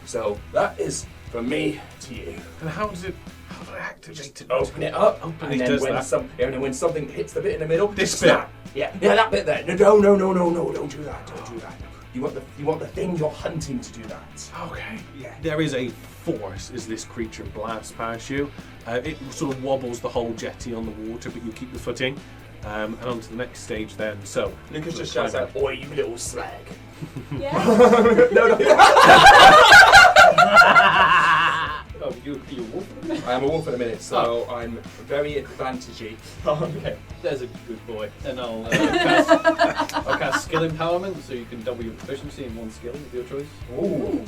So that is from me to you. And how do I activate it? Open it up, and then when something hits the bit in the middle, this snap. Yeah, that bit there. No, don't do that. You want the thing you're hunting to do that. Okay. Yeah. There is a force as this creature blasts past you. It sort of wobbles the whole jetty on the water, but you keep the footing. And on to the next stage then. So Lucas just shouts out, "Oi, you little slag!" Yeah. No. Oh, you're a wolf? I am a wolf in a minute, so I'm very advantagey. Okay, there's a good boy. And I'll cast skill empowerment, so you can double your proficiency in one skill of your choice. Ooh.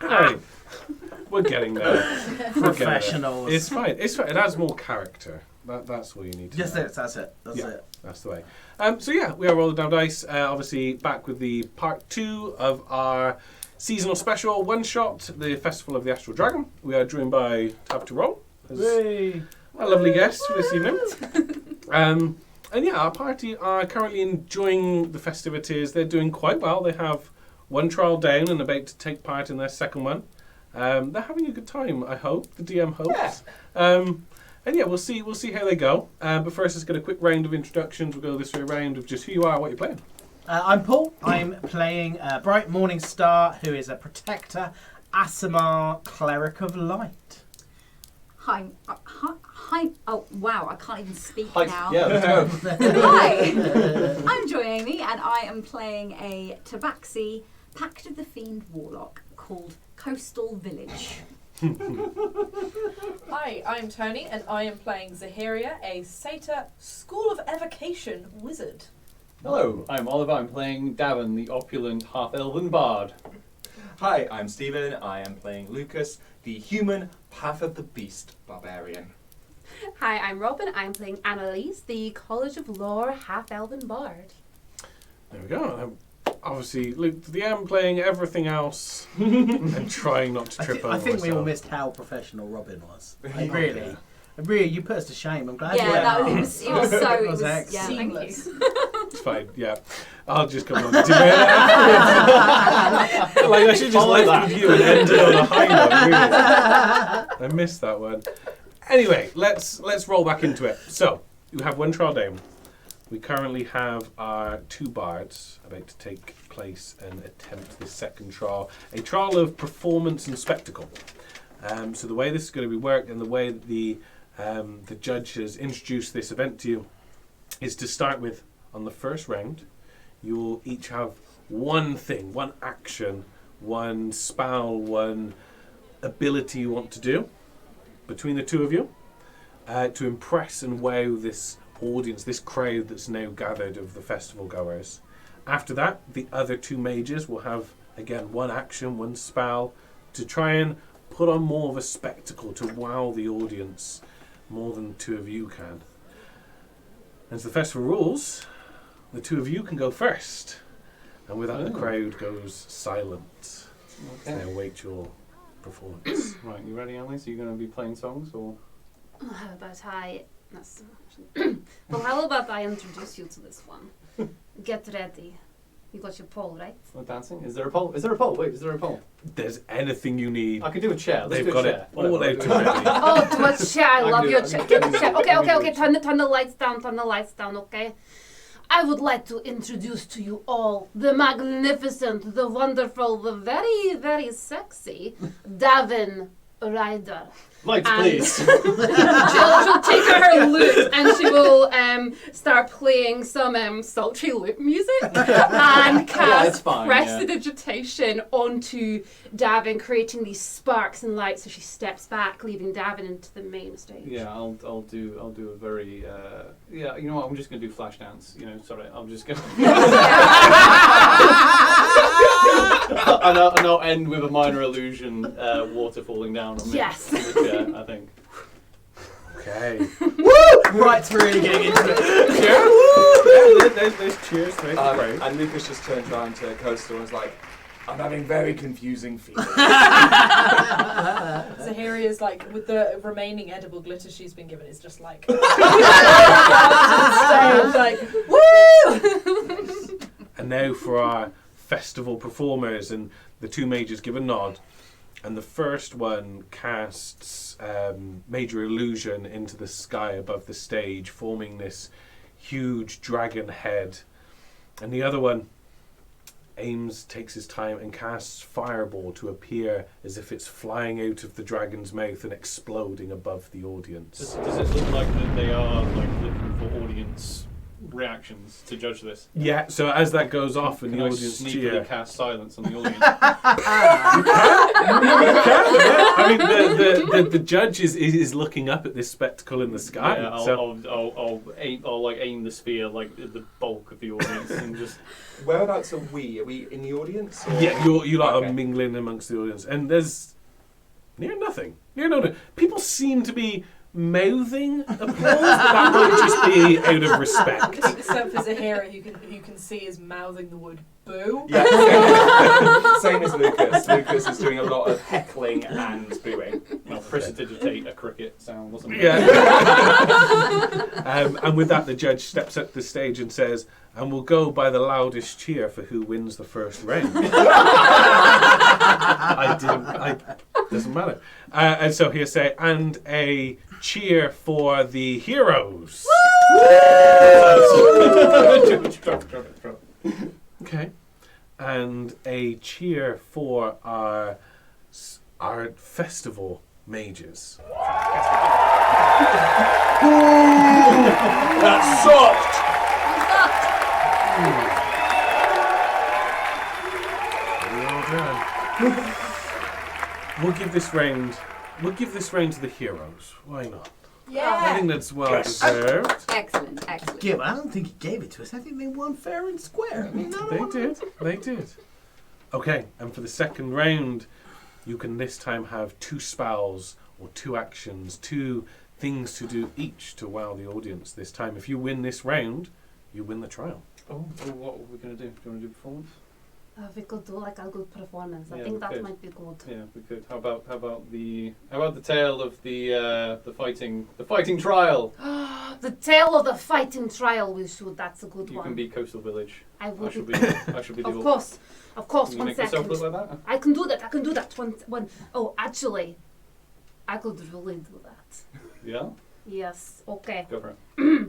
Hey, we're getting there. Professionals. It's fine. It adds more character. That's all you need to know. That's it. That's the way. So yeah, we are Rolling Down Dice. Obviously back with the part 2 of our seasonal special one-shot, the Festival of the Astral Dragon. We are joined by Tab to Roll as a lovely guest for this evening. And yeah, our party are currently enjoying the festivities. They're doing quite well. They have one trial down and about to take part in their second one. They're having a good time, I hope. The DM hopes. Yeah. And yeah, we'll see how they go. But first, let's get a quick round of introductions. We'll go this way around of just who you are, what you're playing. I'm Paul. I'm playing Bright Morning Star, who is a protector, Aasimar, cleric of light. Hi. Oh wow, I can't even speak now. Yeah, let's go. Hi. I'm Joy Amy, and I am playing a Tabaxi Pact of the Fiend warlock called Coastal Village. Hi, I'm Tony, and I am playing Xeheria, a Satyr School of Evocation wizard. Hello, I'm Oliver. I'm playing Daven, the opulent half-elven bard. Hi, I'm Stephen. I am playing Lucas, the human Path of the Beast barbarian. Hi, I'm Robyn. I'm playing Anneliesse, the College of Lore half-elven bard. There we go. Obviously, Luke, the DM playing everything else and trying not to trip over I think we all myself. missed how professional Robyn was. Really, you put us to shame. I'm glad. Yeah, it was so excellent. yeah, Seamless. thank you. It's fine, yeah. I'll just come on to debate afterwards. Like, I should just left with you and ended on a high note, really. I missed that one. Anyway, let's roll back into it. So, you have one trial down. We currently have our 2 bards about to take place and attempt this second trial. A trial of performance and spectacle. So the way this is going to be worked and the way that the judge has introduced this event to you is to start with, on the first round, you'll each have one thing, one action, one spell, one ability you want to do between the two of you to impress and wow this audience, this crowd that's now gathered of the festival goers. After that, the other 2 mages will have, again, one action, one spell to try and put on more of a spectacle to wow the audience more than the 2 of you can. As the festival rules, the 2 of you can go first, and with that the crowd goes silent. Okay. They await your performance. Right, you ready, Anneliesse? Are you going to be playing songs or? How about well, how about I introduce you to this one? Get ready. You got your pole, right? What, dancing? Is there a pole? Is there a pole? Wait, is there a pole? There's anything you need. I can do a chair. Let's They've do a got chair. it all out to ready. Oh, to a chair. I love do your it. chair. I Get can the do chair. it. Okay. Turn the lights down, okay? I would like to introduce to you all the magnificent, the wonderful, the very, very sexy Daven Ryder. Lights, please. She'll take out her lute and she will start playing some sultry lute music and cast prestidigitation onto Daven, creating these sparks and lights. So she steps back, leaving Daven into the main stage. Yeah, I'll do a very yeah. You know what? I'm just gonna do flash dance. You know, sorry. I'm just gonna. and I'll end with a minor illusion, water falling down on me. Yes. On the chair, I think. Okay. Woo! Right, really getting into it. there's cheers. There's praise. And Lucas just turns around to Coastal and is like, I'm having very confusing feelings. Zahiria's like, with the remaining edible glitter she's been given, is just like, like, woo! And now for our festival performers, and the two mages give a nod, and the first one casts major illusion into the sky above the stage, forming this huge dragon head, and the other one takes his time and casts fireball to appear as if it's flying out of the dragon's mouth and exploding above the audience. Does it look like that they are like looking for audience reactions to judge this? Yeah, so as that goes off and Can the I audience sneakily cheer. cast silence on the audience? I mean, the judge is looking up at this spectacle in the sky. Yeah, I'll aim the spear like at the bulk of the audience and just. Whereabouts are we? Are we in the audience? Or? Yeah, you like Okay. are mingling amongst the audience, and there's near nothing. No. People seem to be mouthing applause, but that might just be out of respect. Except for Xeheria, who can see is mouthing the word boo. Yeah, same as Lucas. Lucas is doing a lot of heckling and booing. I'll prestidigitate a cricket sound or something. Yeah. And with that, the judge steps up the stage and says, "And we'll go by the loudest cheer for who wins the first round." Doesn't matter. And so he'll say, "And a cheer for the heroes." Okay. And a cheer for our festival mages. That sucked! We'll give this round to the heroes. Why not? I Yeah. think that's well deserved. Excellent. Yeah, but I don't think he gave it to us. I think they won fair and square. I mean, They did. Okay, and for the second round, you can this time have 2 spells or 2 actions, 2 things to do each to wow the audience this time. If you win this round, you win the trial. Oh, what are we going to do? Do you want to do performance? We could do like a good performance. I Yeah, think we that could. might be good. Yeah, we could. How about the tale of the fighting trial? The tale of the fighting trial we should. That's a good You one. can be Coastal Village. I I will should be. be. I should be the. Of course. Can you One make yourself second. look like that? I can do that. One. Oh, actually, I could really do that. Yeah. Yes. Okay. Go for it.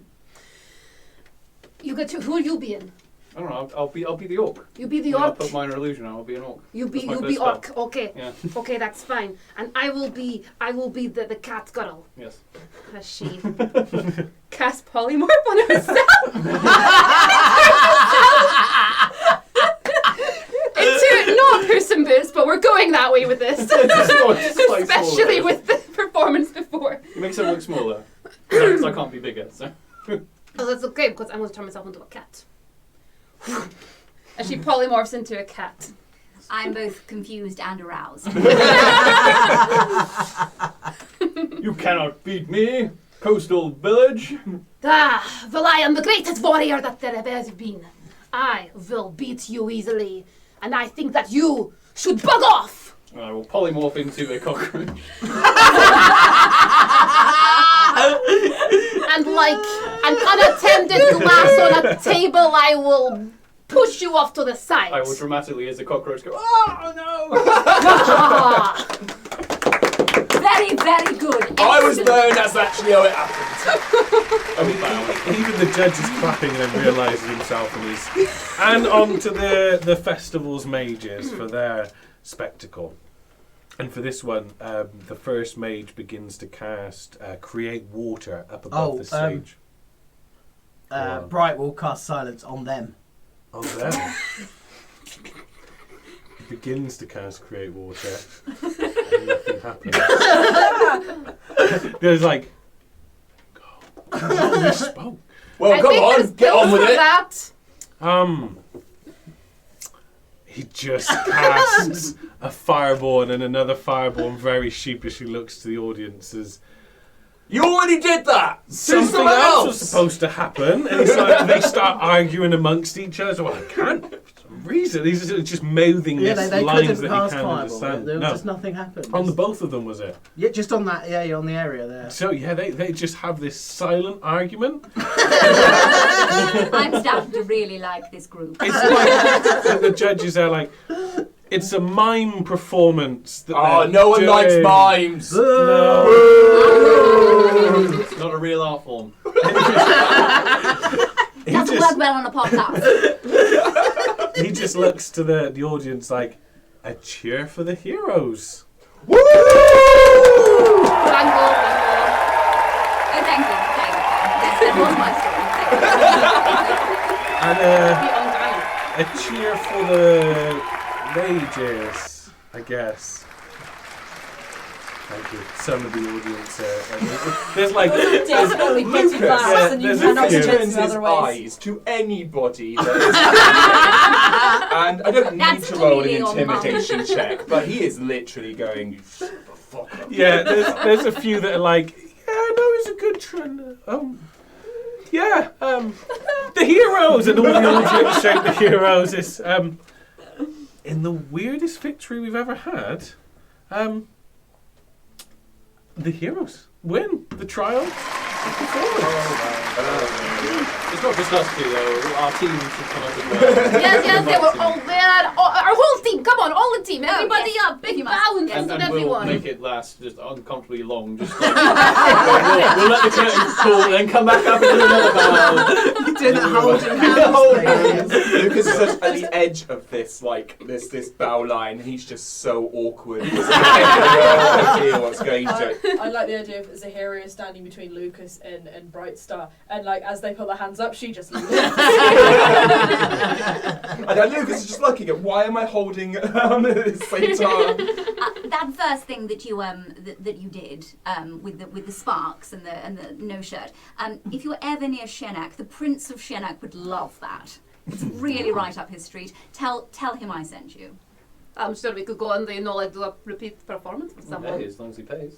You get to who you be in? I don't know. I'll be the orc. You be the Yeah, I'll orc. put minor illusion on. I'll be an orc. You be That's my first orc. spell. Okay. Yeah. Okay, that's fine. And I will be the cat girl. Yes. Has she cast polymorph on herself? Into not Puss in Boots, but we're going that way with this. Especially with the performance before. It makes it look smaller. Because I can't be bigger. So. Oh, that's okay because I'm going to turn myself into a cat. And she polymorphs into a cat. I'm both confused and aroused. You cannot beat me, Coastal Village. Well, I am the greatest warrior that there ever been. I will beat you easily, and I think that you should bug off. I will polymorph into a cockroach. And like an unattended glass on a table, I will push you off to the side. I will dramatically, as a cockroach, go, oh no! Ah. Very, very good. I was there, and that's actually how it happened. Even the judge is clapping and then realising himself and on to the festival's mages for their spectacle. And for this one, the first mage begins to cast create water up above the stage. Bright will cast silence on them. On them. He begins to cast create water and nothing happens. There's like, oh, you spoke. Well, I come think on, there's get on with for it. that. He just casts a fireball and then another fireball and very sheepishly looks to the audience as You already did that! Something else was supposed to happen, and it's like they start arguing amongst each other. Well, I can't. For some reason, he's just mouthing Yeah, these they lines couldn't that pass he can't fireball. understand. There was No. just nothing happened. On the both of them, was it? Yeah, just on that. Yeah, on the area there. So yeah, they just have this silent argument. I'm starting to really like this group. It's like the judges are like, it's a mime performance. That they're no one likes doing. mimes. No. It's not a real art form. He Doesn't just- work well on a podcast. He just looks to the audience like, a cheer for the heroes. Woo! Thank you. Oh, thank you. That was my story. And a cheer for the rages, I guess. Thank you. Some of the audience. There's like. Definitely petty Lucas, class, and you there's a cannot few. convince turns me his otherwise. eyes to anybody that is and I don't need That's to roll an clearly on intimidation check, but he is literally going, you shut the fuck up. Yeah, there's a few that are like, yeah, no, it's a good trend. The heroes, and all the audience shout the heroes. Is in the weirdest victory we've ever had. The heroes win the trial. It's not just us two though. Our team should come up as well. Yes, they were all there. Our whole team, come on, all the team. Everybody yes. up. Big You must. bow and Yes. kiss And to we'll everyone. make it last just uncomfortably long. Just like, we'll let the curtains fall and then come back up and do another bow. You're doing that holding hands thing. Lucas is at the edge of this, like this bow line, and he's just so awkward. He has no idea what's going to. I like the idea of Xeheria standing between Lucas and Bright Star, and like as they put their hands up, she just lifts. And then Lucas is just looking at, why am I holding this Satar? That first thing that you that you did with the sparks and the no shirt. If you were ever near Shenak, the Prince of Shenak would love that. It's really right up his street. Tell him I sent you. I'm sure we could go and do a repeat performance for someone. Hey, as long as he pays.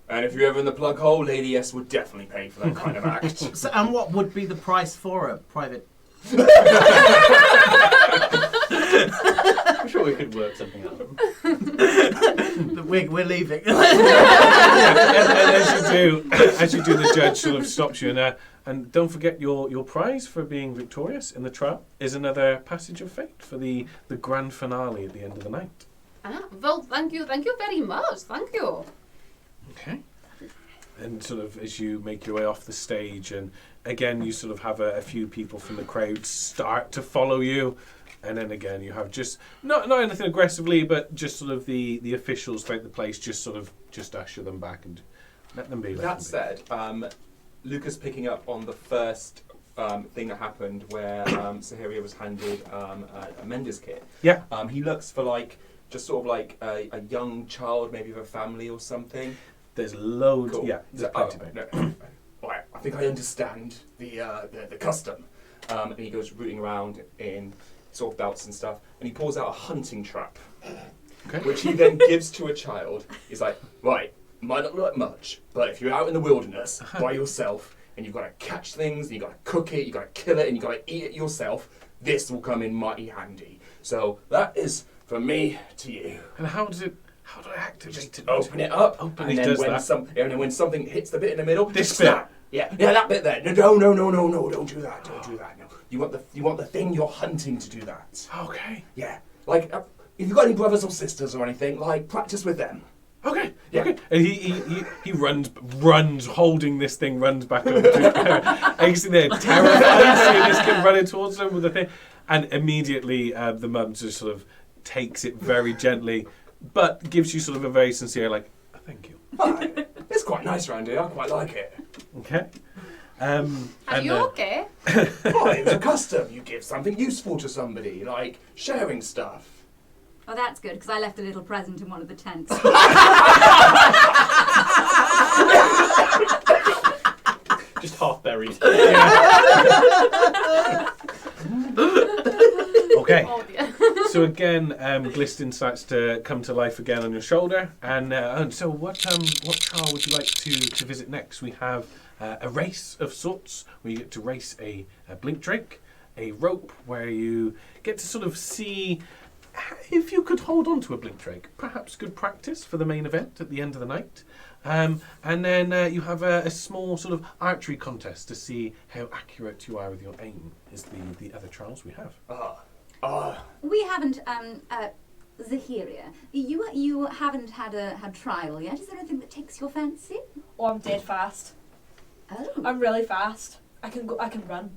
And if you're ever in the plug hole, Lady S would definitely pay for that kind of act. So, and what would be the price for a private? I'm sure we could work something out. We're leaving. And as you do, the judge sort of stops you and don't forget your prize for being victorious in the trial is another passage of fate for the grand finale at the end of the night. Well, thank you very much. Thank you. Okay. And sort of as you make your way off the stage, and again you sort of have a few people from the crowd start to follow you, and then again you have just not anything aggressively, but just sort of the officials throughout the place just usher them back and let them be. That said, Lucas picking up on the first thing that happened where Xeheria was handed a Mendes kit. Yeah. He looks for like just sort of like a young child, maybe of a family or something. There's loads. Cool. Yeah. There's plenty. No. Right, I think I understand the custom. And he goes rooting around in sort of belts and stuff, and he pulls out a hunting trap, Okay. which he then gives to a child. He's like, right, might not look like much, but if you're out in the wilderness by yourself and you've got to catch things, and you've got to cook it, you've got to kill it, and you've got to eat it yourself, this will come in mighty handy. So that is from me to you. And how do I activate Just it? open it up, Open and it then does when that. and then when something hits the bit in the middle, This just bit? snap. Yeah, that bit there. No, don't do that. Don't do that. No, you want the thing you're hunting to do that. Okay. Yeah, like if you've got any brothers or sisters or anything, like practice with them. Okay. Yeah. Okay. And he runs holding this thing, runs back over to his parent. And you see they're terrified seeing this kid running towards them with the thing. And immediately the mum just sort of takes it very gently, but gives you sort of a very sincere like, thank you. Hi, it's quite nice round here. I quite like it. Okay. Are you okay? Well, it was a custom. You give something useful to somebody, like sharing stuff. Oh, that's good, because I left a little present in one of the tents. Just half buried. Okay. Oh dear. So again, Gliston starts to come to life again on your shoulder. And so what trial would you like to visit next? We have a race of sorts where you get to race a blink drake, a rope where you get to sort of see if you could hold on to a blink drake. Perhaps good practice for the main event at the end of the night. And then you have a small sort of archery contest to see how accurate you are with your aim, is the other trials we have. We haven't, Xeheria, you haven't had trial yet. Is there anything that takes your fancy? Oh, I'm dead fast. Oh. I'm really fast. I can run.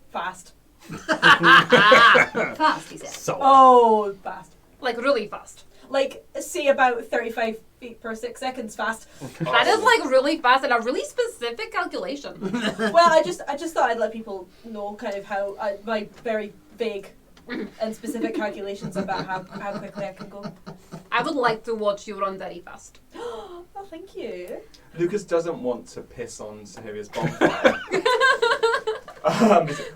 Fast. Fast, he said. So, Oh, fast. Like really fast. Like, say about 35 feet per 6 seconds fast. That is like really fast and a really specific calculation. Well, I just thought I'd let people know kind of how my very vague and specific calculations about how quickly I can go. I would like to watch you run very fast. Oh, thank you. Lucas doesn't want to piss on Xeheria's bonfire.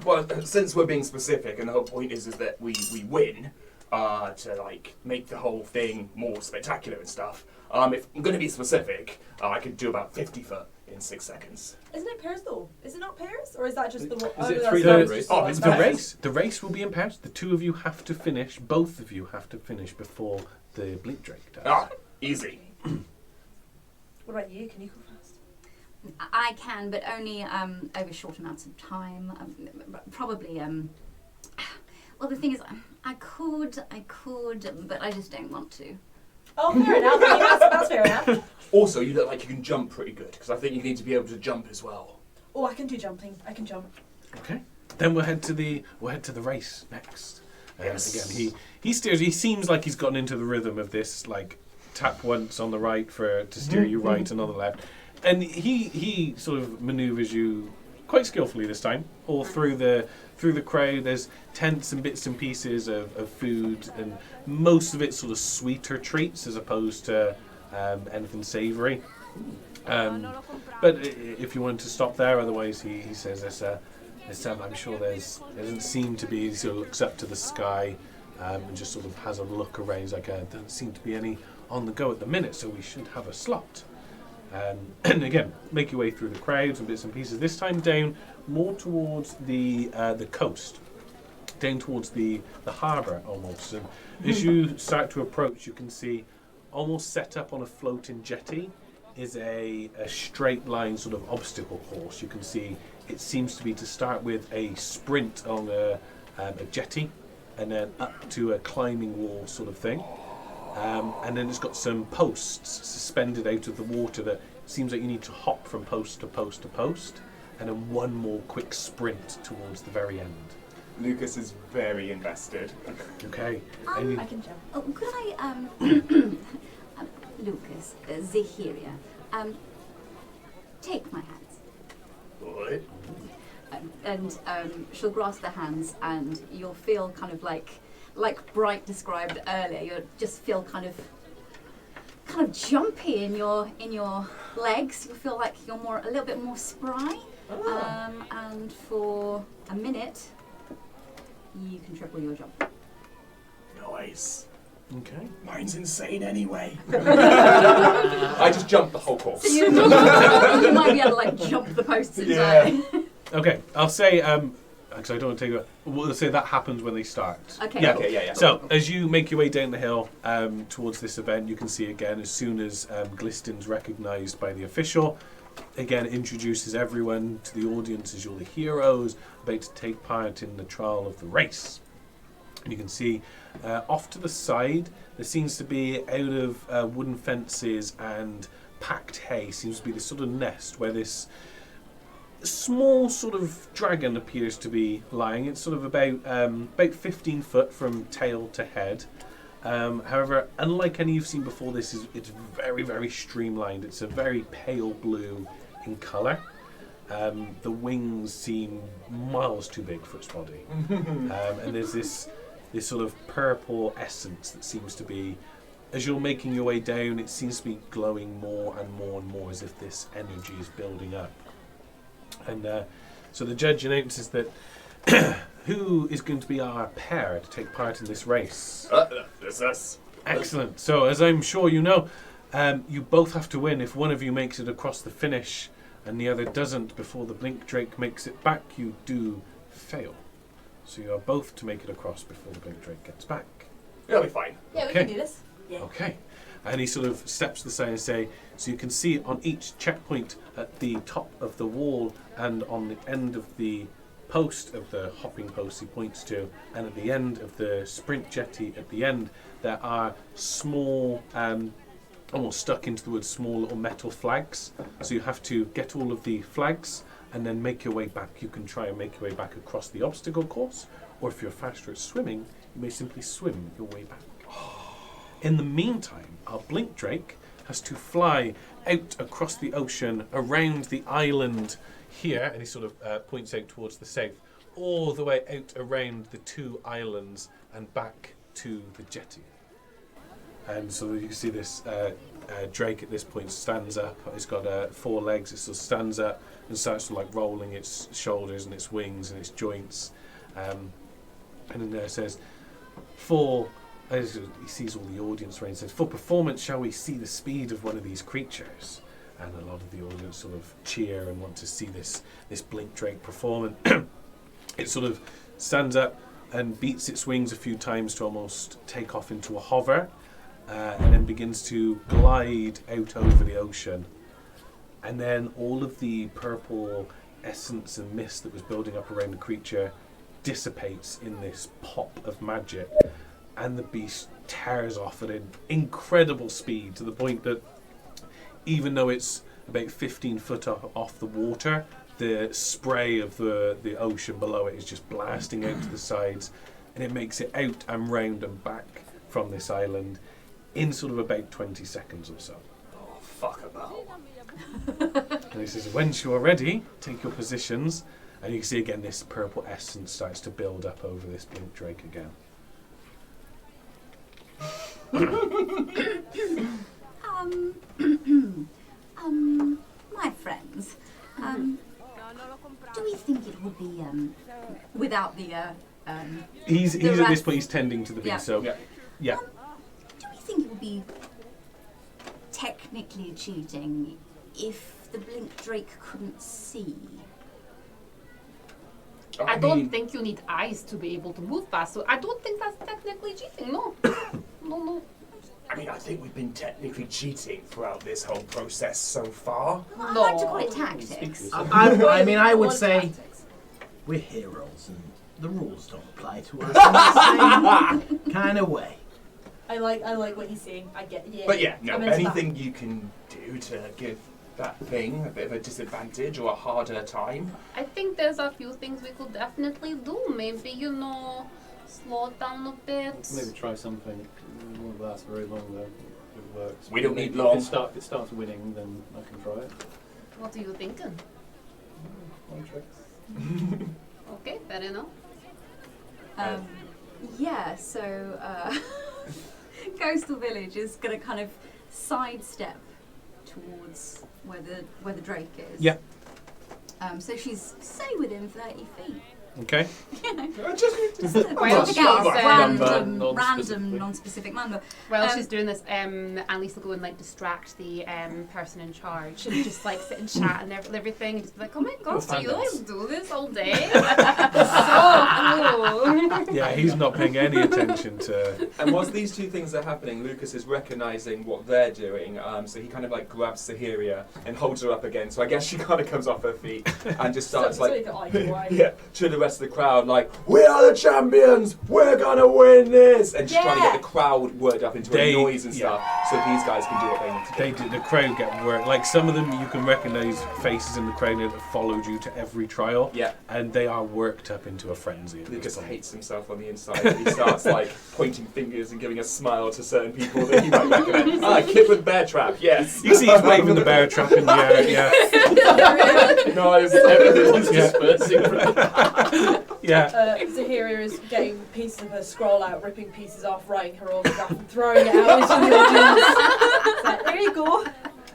Well, since we're being specific, and the whole point is that we win to like make the whole thing more spectacular and stuff. If I'm going to be specific, I could do about 50 foot in 6 seconds. Isn't it pairs though? Is it not pairs, or is that just the? Is it that's 3 just race? Oh, one it's pair. the race. The race will be in pairs. The two of you have to finish. Both of you have to finish before the blink drake does. Easy. What about you? Can you go fast? I can, but only over short amounts of time. Probably. Well, the thing is, I could, but I just don't want to. Oh, fair enough. I mean, that's fair enough. Also, you look like you can jump pretty good, because I think you need to be able to jump as well. Oh, I can do jumping. I can jump. Okay. Then we'll head to the race next. Yes. Again, he steers. He seems like he's gotten into the rhythm of this. Like tap once on the right to steer you right, and on the left. And he sort of manoeuvres you quite skillfully this time, all through the crowd. There's tents and bits and pieces of food, and most of it's sort of sweeter treats as opposed to anything savoury. But if you wanted to stop there, otherwise he says I'm sure there doesn't seem to be. He sort of looks up to the sky and just sort of has a look around. He's like, there doesn't seem to be any on the go at the minute, so we should have a slot. And again, make your way through the crowds and bits and pieces. This time down more towards the coast, down towards the harbour almost. And as you start to approach, you can see almost set up on a floating jetty is a straight line sort of obstacle course. You can see it seems to be to start with a sprint on a jetty, and then up to a climbing wall sort of thing. And then it's got some posts suspended out of the water that seems like you need to hop from post to post to post, and then one more quick sprint towards the very end. Lucas is very invested. Okay. I can jump. Oh, could I, Lucas, Xeheria, take my hands? What? And she'll grasp the hands, and you'll feel kind of like Bright described earlier. You'll just feel kind of jumpy in your legs. You'll feel like you're a little bit more spry. And for a minute, you can triple your jump. Nice. Okay. Mine's insane anyway. I just jumped the whole course. So you might be able to like jump the posts entirely. Okay. I'll say because I don't want to take it. We'll say that happens when they start. Okay. Yeah. Okay, yeah. So as you make your way down the hill towards this event, you can see again as soon as Gliston's recognised by the official, again introduces everyone to the audience as you're the heroes about to take part in the trial of the race. And you can see off to the side there seems to be out of wooden fences and packed hay seems to be this sort of nest where this small sort of dragon appears to be lying. It's sort of about 15 foot from tail to head. However, unlike any you've seen before, it's very, very streamlined. It's a very pale blue in colour. The wings seem miles too big for its body. And there's this sort of purple essence that seems to be, as you're making your way down, it seems to be glowing more and more and more as if this energy is building up. And so the judge announces that who is going to be our pair to take part in this race? It's us. Excellent. So, as I'm sure you know, you both have to win. If one of you makes it across the finish and the other doesn't before the Blink Drake makes it back, you do fail. So you are both to make it across before the Blink Drake gets back. It'll be fine. Yeah, we Okay. can do this. Yeah. Okay. And he sort of steps to the side and say, so you can see on each checkpoint at the top of the wall and on the end of the post of the hopping post he points to, and at the end of the sprint jetty at the end, there are small, almost stuck into the wood, small little metal flags. So you have to get all of the flags and then make your way back. You can try and make your way back across the obstacle course, or if you're faster at swimming, you may simply swim your way back. In the meantime, our Blink Drake has to fly out across the ocean, around the island here, and he sort of points out towards the south, all the way out around the two islands and back to the jetty. And so you can see this drake at this point stands up. It's got 4 legs. It sort of stands up and starts to like rolling its shoulders and its wings and its joints. And then there it says, he sees all the audience around and says, for performance, shall we see the speed of one of these creatures? And a lot of the audience sort of cheer and want to see this Blink Drake perform. And it sort of stands up and beats its wings a few times to almost take off into a hover, and then begins to glide out over the ocean. And then all of the purple essence and mist that was building up around the creature dissipates in this pop of magic, and the beast tears off at an incredible speed to the point that even though it's about 15 foot off the water, the spray of the ocean below it is just blasting out to the sides, and it makes it out and round and back from this island in sort of about 20 seconds or so. Oh, fuck about. And he says, once you are ready, take your positions, and you can see again this purple essence starts to build up over this Blink Drake again. My friends, do we think it would be, without the, He's the at this rest- point, he's tending to the beast, Yeah. so yeah. do we think it would be technically cheating if the Blink Drake couldn't see? I don't think you need eyes to be able to move fast, so I don't think that's technically cheating, no. No. I mean, I think we've been technically cheating throughout this whole process so far. I like to call it tactics. I mean, I would say Tactics. we're heroes and the rules don't apply to us in the same kind of way. I like what he's saying. I get But yeah, no, I'm into anything you can do to give that thing a bit of a disadvantage or a harder time. I think there's a few things we could definitely do. Maybe, slow it down a bit. Maybe try something. It won't last very long though. If it works. We don't need If long. If it starts winning, then I can try it. What are you thinking? One trick. Okay, fair enough. Yeah, so Coastal Village is going to kind of sidestep towards where the Drake is. Yeah. So she's, say, within 30 feet. Okay. Just a Well, quick she's, random, non-specific number. While she's doing this, Anneliesse will go and distract the person in charge and just sit and chat and everything and just be like, oh my god, so you do this all day? So cool. Yeah, he's not paying any attention to. And whilst these two things are happening, Lucas is recognising what they're doing, so he kind of grabs Xeheria and holds her up again. So I guess she kind of comes off her feet and just starts yeah, to the rest of the crowd, we are the champions, we're gonna win this, and she's trying to get the crowd worked up into a noise and stuff, so these guys can do what they need to do. The crowd get worked. Some of them you can recognise faces in the crowd that have followed you to every trial. Yeah. And they are worked up into a frenzy. Lucas hates himself on the inside. He starts pointing fingers and giving a smile to certain people that he might recognise. Kid with bear trap, yes. You see he's waving the bear trap in the air, yeah. Nice. Everyone's dispersing. Yeah. Zahira is getting pieces of her scroll out, ripping pieces off, writing her autograph and throwing it out into the audience. There you go.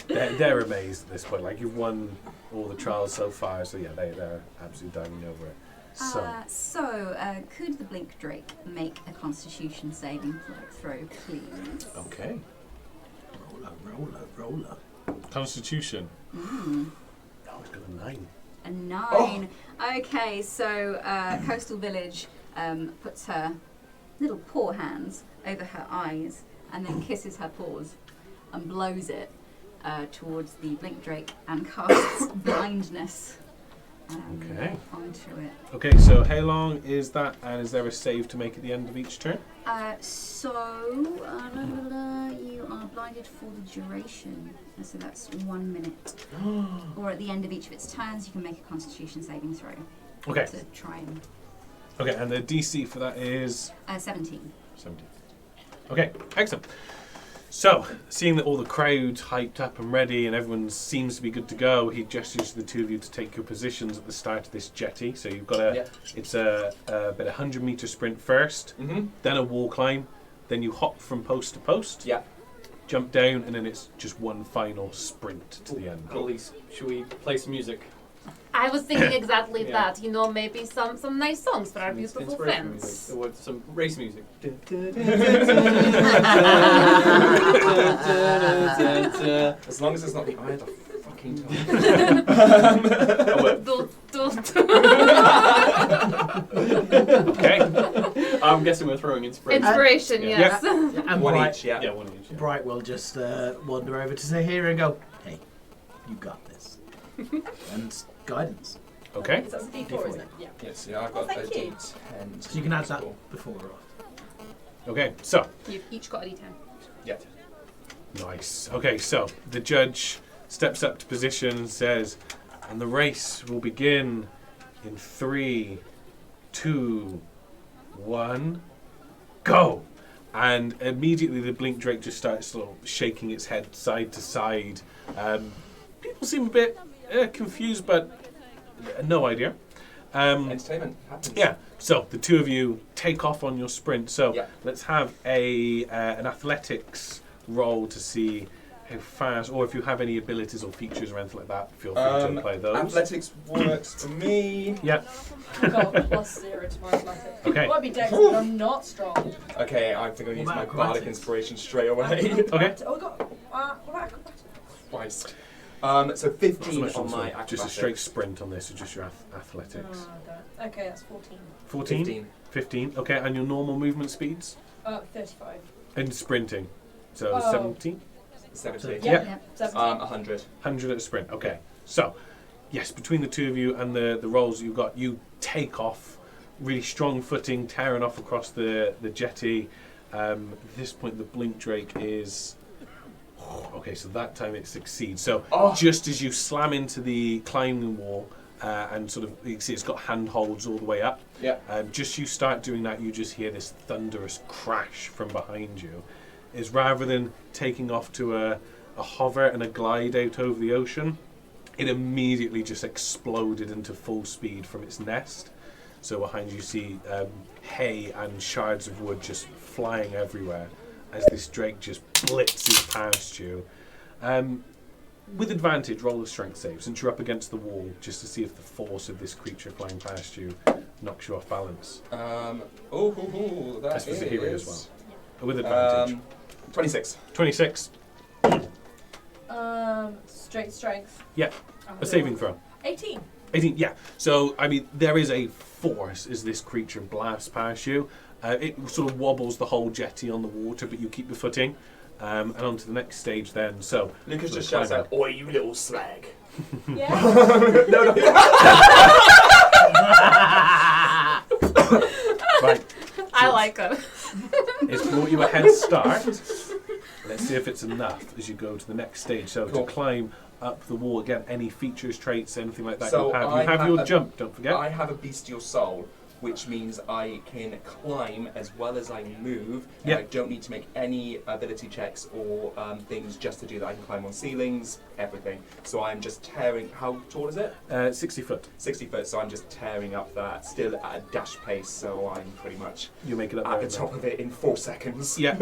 They're amazed at this point. You've won all the trials so far, so yeah, they're absolutely diving over it. So could the Blink Drake make a Constitution saving throw, please? Okay. Roller. Constitution. Mm. Oh, it's got a 9. A 9. Okay, so Coastal Village puts her little paw hands over her eyes and then kisses her paws and blows it towards the Blink Drake and casts blindness Okay. onto it. Okay, so how long is that, and is there a save to make at the end of each turn? You are blinded for the duration, so that's 1 minute. Or at the end of each of its turns, you can make a Constitution saving throw Okay. to try and... Okay, and the DC for that is 17. 17. Okay, excellent. So, seeing that all the crowd's hyped up and ready and everyone seems to be good to go, he gestures to the two of you to take your positions at the start of this jetty. So you've got it's a about 100-meter sprint first, then a wall climb, then you hop from post to post, jump down, and then it's just one final sprint to the end. Elise, should we play some music? I was thinking exactly Yeah. that. You know, maybe some nice songs for our Some beautiful inspiration friends. music, or some race music. As long as it's not the eye of the fucking time. Okay. I'm guessing we're throwing inspiration. Inspiration, Yeah. yes. And One Bright, each, yeah. Yeah, one each. Yeah. Bright will just wander over to Xeheria and go, hey, you got this. And guidance. Okay. So that's a D4, isn't it? Yeah. Yes, yeah, I've got thank a you. D10. So you can add that before or after. Okay, so. You've each got a D10. Yeah. Nice. Okay, so the judge steps up to position and says, and the race will begin in 3, 2, 1, go! And immediately the Blink Drake just starts sort of shaking its head side to side. People seem a bit confused, but no idea. Entertainment happens. Yeah, so the two of you take off on your sprint. So Yeah. let's have an athletics roll to see how fast, or if you have any abilities or features or anything like that, feel free to apply those. Athletics works for me. Yeah. I've got +0 to my athletics. Okay. It might be dex, but I'm not strong. Okay, I think I'll use What my about bardic acrobatics? inspiration straight away. Okay. Oh, I got. What about acrobatics? Christ. So 15 So on my acrobatics. just a straight sprint on this, or just your athletics. Oh, I don't. Okay, that's 14. 14? 15. Okay, and your normal movement speeds? 35. And sprinting. So Oh. 17? 17. Yeah. Yep. 17. 100. 100 at a sprint. Okay. So, yes, between the two of you and the rolls you've got, you take off, really strong footing, tearing off across the jetty. At this point, the Blink Drake is... Okay, so that time it succeeds. So, just as you slam into the climbing wall, and sort of, you can see it's got handholds all the way up. Yeah. Just you start doing that, you just hear this thunderous crash from behind you. Is rather than taking off to a hover and a glide out over the ocean, it immediately just exploded into full speed from its nest. So behind you see hay and shards of wood just flying everywhere as this drake just blitzes past you. With advantage, roll a strength save, since you're up against the wall, just to see if the force of this creature flying past you knocks you off balance. That's That's for Xeheria as well. With advantage. 26. 26. Straight strength. Yeah, a saving throw. 18. 18, yeah. So, I mean, there is a force as this creature blasts past you. It sort of wobbles the whole jetty on the water, but you keep your footing. And on to the next stage then. So, Lucas sort just of shouts climb out, "Oi, you little slag." Yeah. No. Right. I like it. It's brought you a head start. Let's see if it's enough as you go to the next stage. So, Cool. to climb up the wall, again, any features, traits, anything like that So you have. I You have have your a- jump, don't forget. I have a bestial soul, which means I can climb as well as I move. And Yeah. I don't need to make any ability checks or things just to do that. I can climb on ceilings, everything. So I'm just tearing. How tall is it? 60 foot. 60 foot. So I'm just tearing up that, still at a dash pace. So I'm pretty much You make it up at there. the top of it in 4 seconds. Yeah.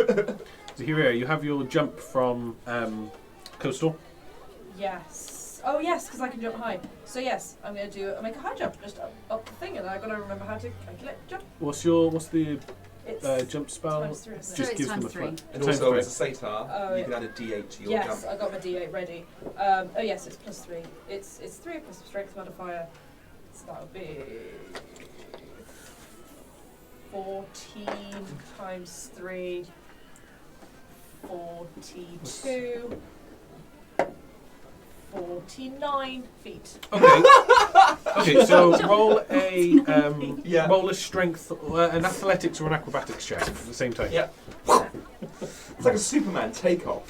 So here you have your jump from coastal. Yes. Oh yes, because I can jump high. So yes, I'm going to make a high jump just up the thing, and I've got to remember how to calculate jump. What's the It's jump spell? times 3, isn't it? Just it's gives them a times 3. flat. And Times also, three. as a satyr, Oh, you yeah. can add a d8 to your Yes, jump. I got my d8 ready. Oh yes, it's +3. It's 3 plus strength modifier, so that would be 14 times 3, 42, 49 feet. Okay. Okay. So roll a Yeah. roll a strength, an athletics or an acrobatics check at the same time. Yeah. It's like a Superman takeoff.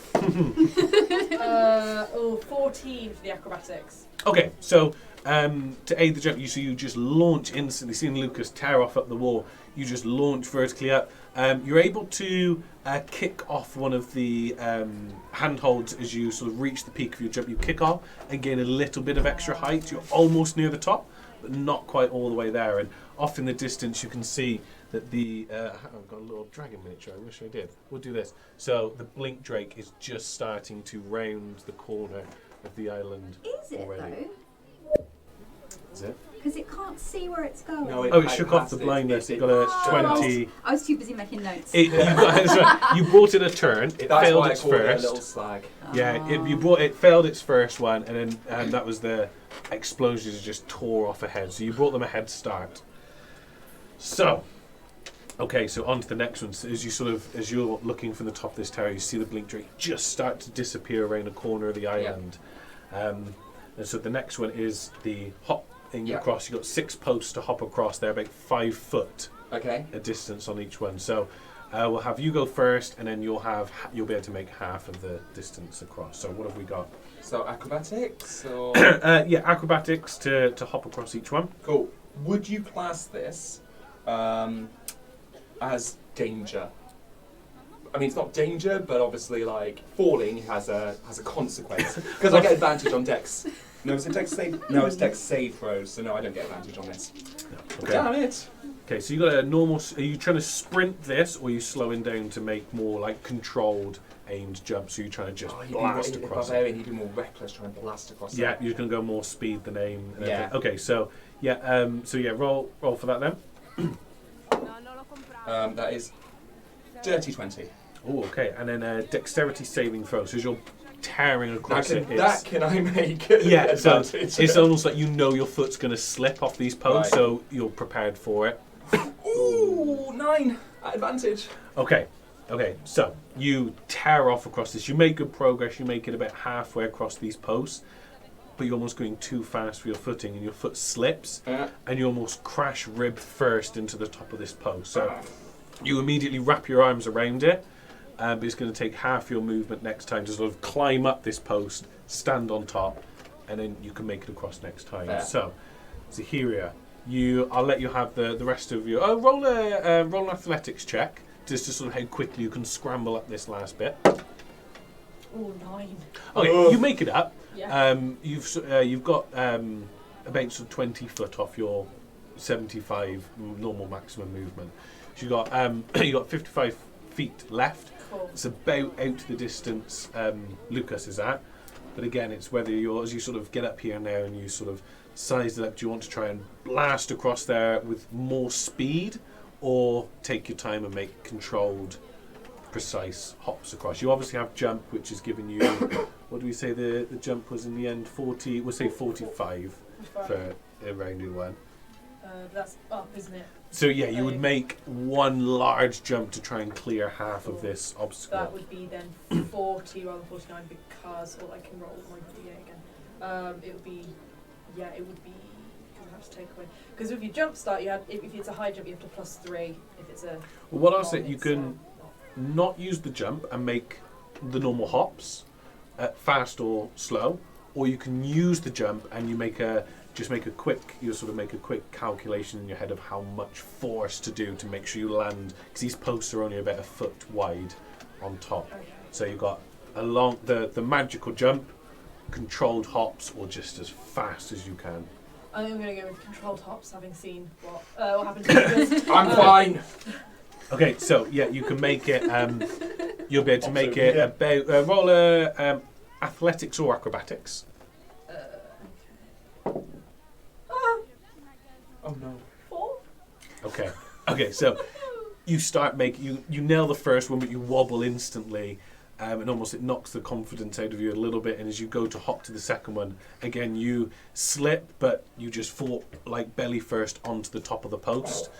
14 for the acrobatics. Okay, so to aid the jump, you just launch instantly. Seeing Lucas tear off up the wall, you just launch vertically up. You're able to kick off one of the handholds as you sort of reach the peak of your jump. You kick off and gain a little bit of extra height. You're almost near the top, but not quite all the way there. And off in the distance, you can see that the I've got a little dragon miniature. I wish I did. We'll do this. So the blink drake is just starting to round the corner of the island. Is it already. though? Is it? Because it can't see where it's going. No, Oh, it shook off the blindness. It got a 20. I was too busy making notes. You brought it a turn. It That's failed why I its called it a first. little slag. Yeah, it failed its first one, and then that was the explosions just tore off ahead. So you brought them a head start. So, okay, so on to the next one. So as you're looking from the top of this tower, you see the blink drake just start to disappear around the corner of the island. And so the next one is the hop thing across. You've got 6 posts to hop across. They're about 5 foot Okay. a distance on each one. So we'll have you go first, and then you'll be able to make half of the distance across. So what have we got? So acrobatics or Yeah, acrobatics to hop across each one. cool. Would you class this as danger? I mean, it's not danger, but obviously, like falling has a consequence because I get advantage on dex. No, is it dex save? No, it's dex save throws. So no, I don't get advantage on this. Okay. Damn it! Okay, so you got a normal. Are you trying to sprint this, or are you slowing down to make more like controlled, aimed jumps? So you're trying to just blast across it. Barbarian, he'd be more reckless trying to blast across. Yeah, it. you're going to go more speed than aim. And Yeah. everything. Okay, so yeah, roll for that then. That is dirty 20. Oh, okay, and then a dexterity saving throw. So as you're tearing Now, across it, can I make yeah, so advantage? it's almost like you know your foot's going to slip off these posts, Right. so you're prepared for it. Ooh, 9 at advantage. Okay, so you tear off across this. You make good progress. You make it about halfway across these posts, but you're almost going too fast for your footing, and your foot slips, and you almost crash rib first into the top of this post. So you immediately wrap your arms around it, but it's going to take half your movement next time to sort of climb up this post, stand on top, and then you can make it across next time. Fair. So, Xeheria, I'll let you have the rest of your. Roll an athletics check just to sort of how quickly you can scramble up this last bit. Oh, 9. Okay, you make it up. Yeah. You've got about sort of 20 foot off your 75 normal maximum movement. So you got 55 feet left. Cool. It's about out the distance Lucas is at. But again, it's whether as you sort of get up here now and you sort of size it up, do you want to try and blast across there with more speed, or take your time and make controlled, precise hops across? You obviously have jump, which is giving you, what do we say the jump was in the end? 40, we'll say 45 for a rounded one. That's up, isn't it? So yeah, you would make one large jump to try and clear half of this obstacle. That would be then 40 rather than 49 because, I can roll my DA again. It would be, because I have to take away. Because if you jump start, if it's a high jump, you have to +3. If it's a Well, what I'll say, you can not use the jump and make the normal hops, fast or slow, or you can use the jump and you make a quick calculation in your head of how much force to do to make sure you land, because these posts are only about a foot wide on top. Okay. So you've got along the magical jump, controlled hops, or just as fast as you can. I think I'm going to go with controlled hops, having seen what happened to Lucas. I'm fine. Okay, so yeah, you can make it. You'll be able to make it Yeah. about roll a athletics or acrobatics. Okay, so you start you nail the first one, but you wobble instantly, and almost it knocks the confidence out of you a little bit. And as you go to hop to the second one, again you slip, but you just fall like belly first onto the top of the post.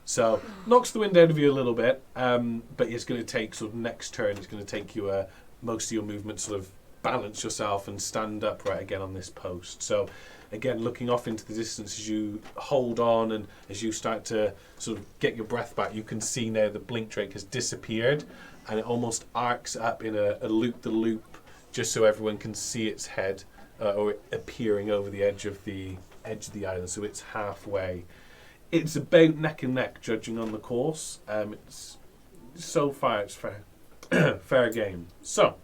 So knocks the wind out of you a little bit, but it's going to take sort of next turn. It's going to take you most of your movement sort of balance yourself and stand upright again on this post. So again, looking off into the distance as you hold on and as you start to sort of get your breath back, you can see now the blink drake has disappeared and it almost arcs up in a loop-the-loop just so everyone can see its head or appearing over the edge of the island. So it's halfway. It's about neck and neck, judging on the course. It's so far it's fair game. So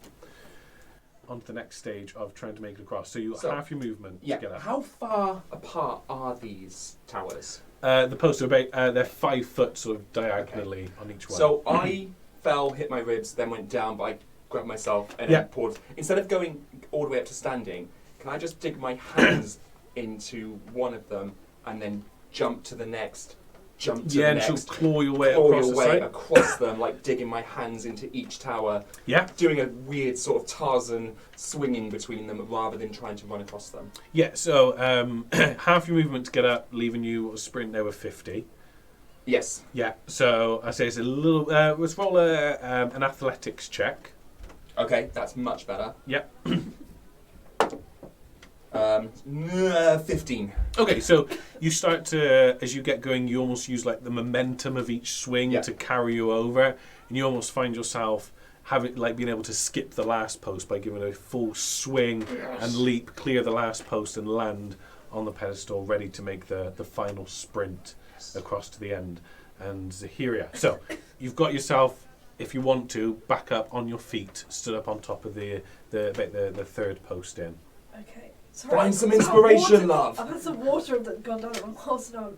on to the next stage of trying to make it across. So you half your movement together. How far apart are these towers? The posts are about they're 5 foot sort of diagonally on each one. So I fell, hit my ribs, then went down, but I grabbed myself and then paused. Instead of going all the way up to standing, can I just dig my hands into one of them and then jump to the next? Jump to the next. And claw your way across them, like digging my hands into each tower. Yeah. Doing a weird sort of Tarzan swinging between them rather than trying to run across them. Yeah, so half your movement to get up, leaving you a sprint now of 50. Yes. Yeah, so I say it's a little... let's roll an athletics check. Okay, that's much better. Yep. 15. Okay, so you start to, as you get going, you almost use like the momentum of each swing to carry you over, and you almost find yourself being able to skip the last post by giving a full swing and leap, clear the last post and land on the pedestal, ready to make the final sprint across to the end. And Xeheria, so you've got yourself, if you want to, back up on your feet, stood up on top of the third post in. Okay. Sorry, find some inspiration, love. I've had some water that's gone down my horse now.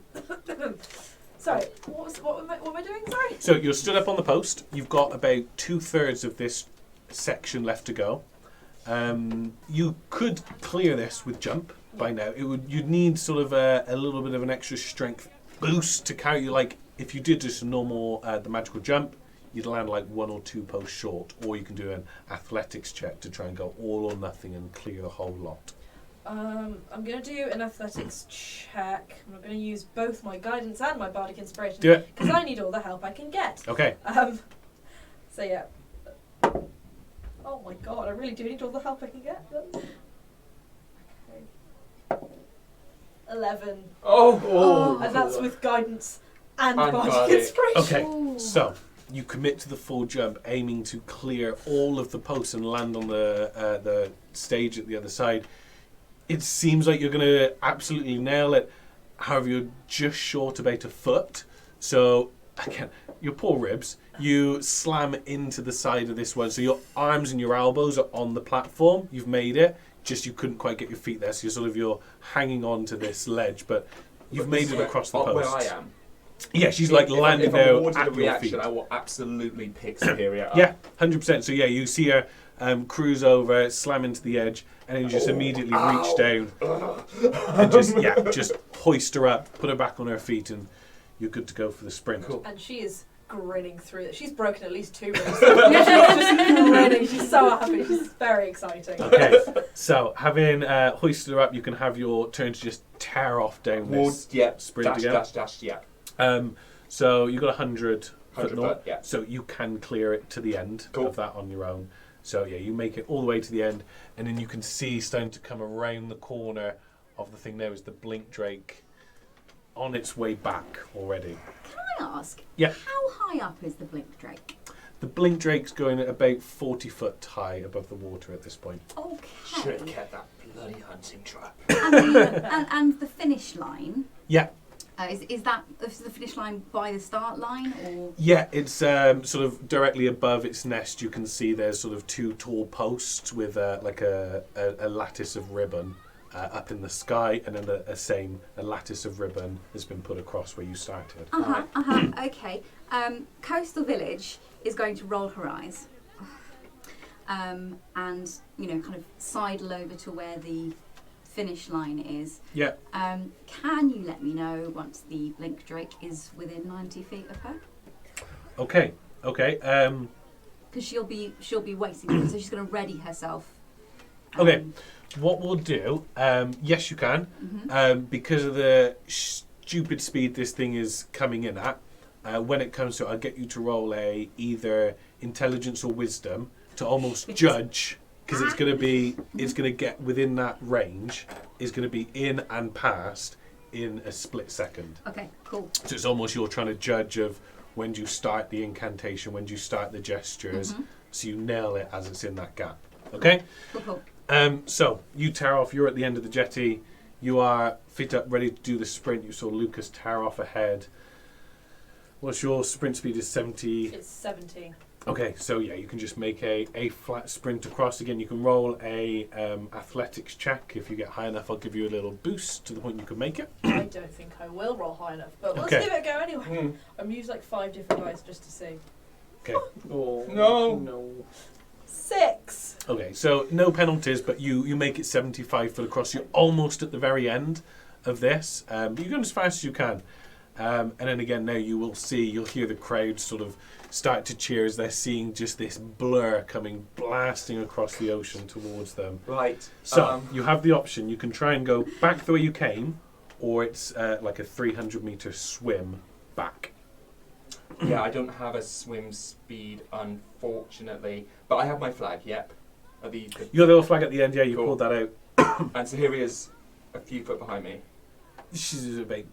Sorry, what am I doing? Sorry. So you're stood up on the post. You've got about 2/3 of this section left to go. You could clear this with jump by now. You'd need sort of a little bit of an extra strength boost to carry you. Like if you did just a normal the magical jump, you'd land like 1 or 2 posts short, or you can do an athletics check to try and go all or nothing and clear the whole lot. I'm going to do an athletics check. I'm going to use both my guidance and my bardic inspiration. Do it. Because I need all the help I can get. Okay. So yeah. Oh my god, I really do need all the help I can get. Okay. 11. Oh. And that's with guidance and bardic inspiration. Okay, Ooh. so you commit to the full jump, aiming to clear all of the posts and land on the stage at the other side. It seems like you're going to absolutely nail it. However, you're just short about a foot. So, again, your poor ribs, you slam into the side of this one. So your arms and your elbows are on the platform. You've made it. Just you couldn't quite get your feet there. So you're hanging on to this ledge. But you've made it across the post. Where I am. Yeah, she's like landing there at your reaction, feet. I will absolutely pick Xeheria up. Yeah, 100%. So yeah, you see her cruise over, slam into the edge, and then you just immediately reach down and just hoist her up, put her back on her feet, and you're good to go for the sprint. Cool. And she is grinning through it. She's broken at least 2 ribs. She's just grinning. She's so happy. She's very exciting. Okay, so having hoisted her up, you can have your turn to just tear off down this sprint again. Dash, yeah. So you got 100 foot 100 north, foot, yeah. so you can clear it to the end of that on your own. So yeah, you make it all the way to the end, and then you can see starting to come around the corner of the thing there is the blink drake on its way back already. Can I ask? Yeah. How high up is the blink drake? The blink drake's going at about 40 foot high above the water at this point. Should have Okay. kept that bloody hunting trap. And the finish line. Yeah. Is the finish line by the start line, or? Yeah, it's sort of directly above its nest. You can see there's sort of 2 tall posts with like a lattice of ribbon up in the sky, and then a lattice of ribbon has been put across where you started. Okay. Coastal Village is going to roll her eyes, and kind of sidle over to where the finish line is. Yeah. Can you let me know once the Blink Drake is within 90 feet of her? Okay. Because she'll be waiting, so she's going to ready herself. Okay. What we'll do, yes, you can, because of the stupid speed this thing is coming in at. When it comes to it, I'll get you to roll either intelligence or wisdom to almost judge, because it's going to get within that range, is going to be in and past in a split second. Okay, cool. So it's almost you're trying to judge of when do you start the incantation, when do you start the gestures, so you nail it as it's in that gap. Okay? Cool. So you tear off, you're at the end of the jetty, you are fit up, ready to do the sprint. You saw Lucas tear off ahead. What's your sprint speed? Is 70? It's 70. Okay, so yeah, you can just make a flat sprint across. Again, you can roll a athletics check. If you get high enough, I'll give you a little boost to the point you can make it. I don't think I will roll high enough, but let's Okay. give it a go anyway. I'm using like 5 different dice just to see. Okay. Oh, No. 6. Okay, so no penalties, but you make it 75 foot across. You're almost at the very end of this, but you're going as fast as you can. And then again, now you'll hear the crowd sort of start to cheer as they're seeing just this blur coming blasting across the ocean towards them. Right. So you have the option. You can try and go back the way you came, or it's like a 300-meter swim back. Yeah, I don't have a swim speed, unfortunately, but I have my flag. Yep. You got the little flag at the end. Yeah, you Cool. pulled that out. And Xeheria's a few foot behind me. She's about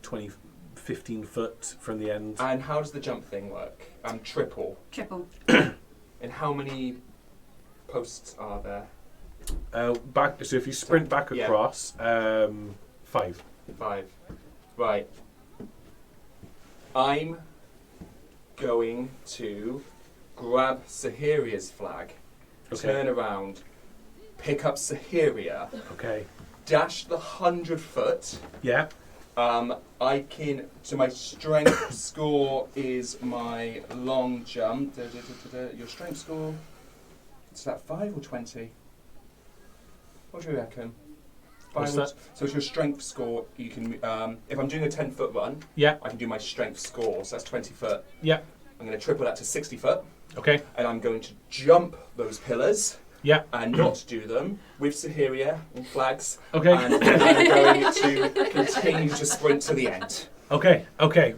15 foot from the end. And how does the jump thing work? Triple. And how many posts are there? Back. So if you sprint back Yeah. across, 5. 5. Right. I'm going to grab Xeheria's flag, Okay. turn around, pick up Xeheria, Okay. dash the 100 foot. Yeah. I can. So my strength score is my long jump. Your strength score. Is that 5 or 20? What do you reckon? What's Or, that? so it's your strength score. You can. If I'm doing a 10-foot run, Yeah. I can do my strength score. So that's 20 foot. Yeah. I'm going to triple that to 60 foot, Okay. and I'm going to jump those pillars. Yeah. And not do them with Xeheria and flags. Okay. And I'm going to continue to sprint to the end. Okay.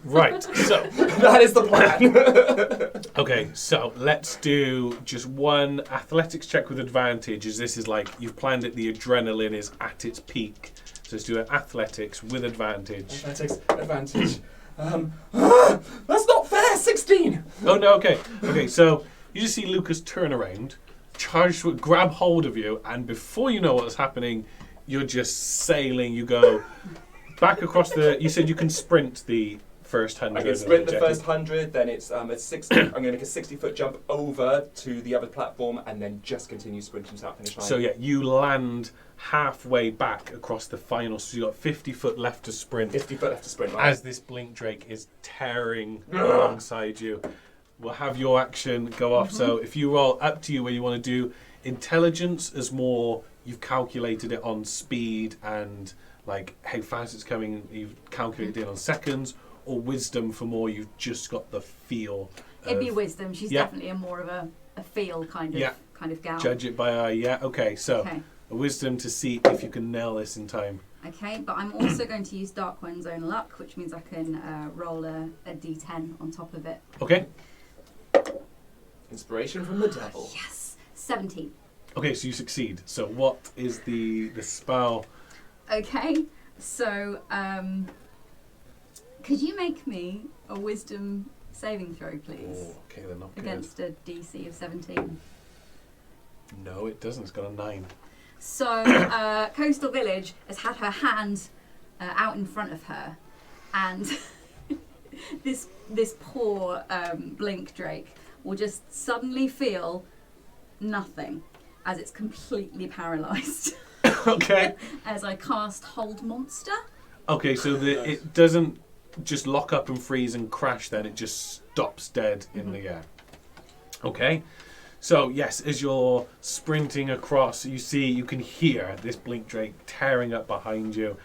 Right. So. That is the plan. Okay. So let's do just one athletics check with advantage. As this is like you've planned it. The adrenaline is at its peak. So let's do an athletics with advantage. Athletics advantage. That's not fair. 16. Oh no. Okay. Okay. So you just see Lucas turn around, charge, grab hold of you, and before you know what's happening, you're just sailing. You go back across the. You said you can sprint the first 100. I can sprint the first 100, then it's a 60. I'm going to make a 60-foot jump over to the other platform, and then just continue sprinting to that finish line. So yeah, you land halfway back across the final. So you got 50 foot left to sprint. 50 foot left to sprint. Right? As this Blink Drake is tearing alongside you, we'll have your action go off. So if you roll, up to you where you want to do intelligence as more. You've calculated it on speed and like how fast it's coming. You've calculated it on seconds. Or wisdom for more, you've just got the feel. It'd be wisdom. She's definitely more of a feel kind of gal. Judge it by eye. Yeah. Okay. So a wisdom to see if you can nail this in time. Okay, but I'm also going to use Darkwine's own luck, which means I can roll a d10 on top of it. Okay. Inspiration from the devil. Yes, 17. Okay, so you succeed. So what is the spell? Okay, so could you make me a wisdom saving throw, please? Oh, okay, they're not Against a DC of 17. good. No, it doesn't. It's got a 9. So Coastal Village has had her hand out in front of her, and this poor Blink Drake will just suddenly feel nothing as it's completely paralysed. Okay. As I cast Hold Monster. Okay, so it doesn't just lock up and freeze and crash then, it just stops dead in the air. Okay, So yes, as you're sprinting across, you can hear this blink drake tearing up behind you,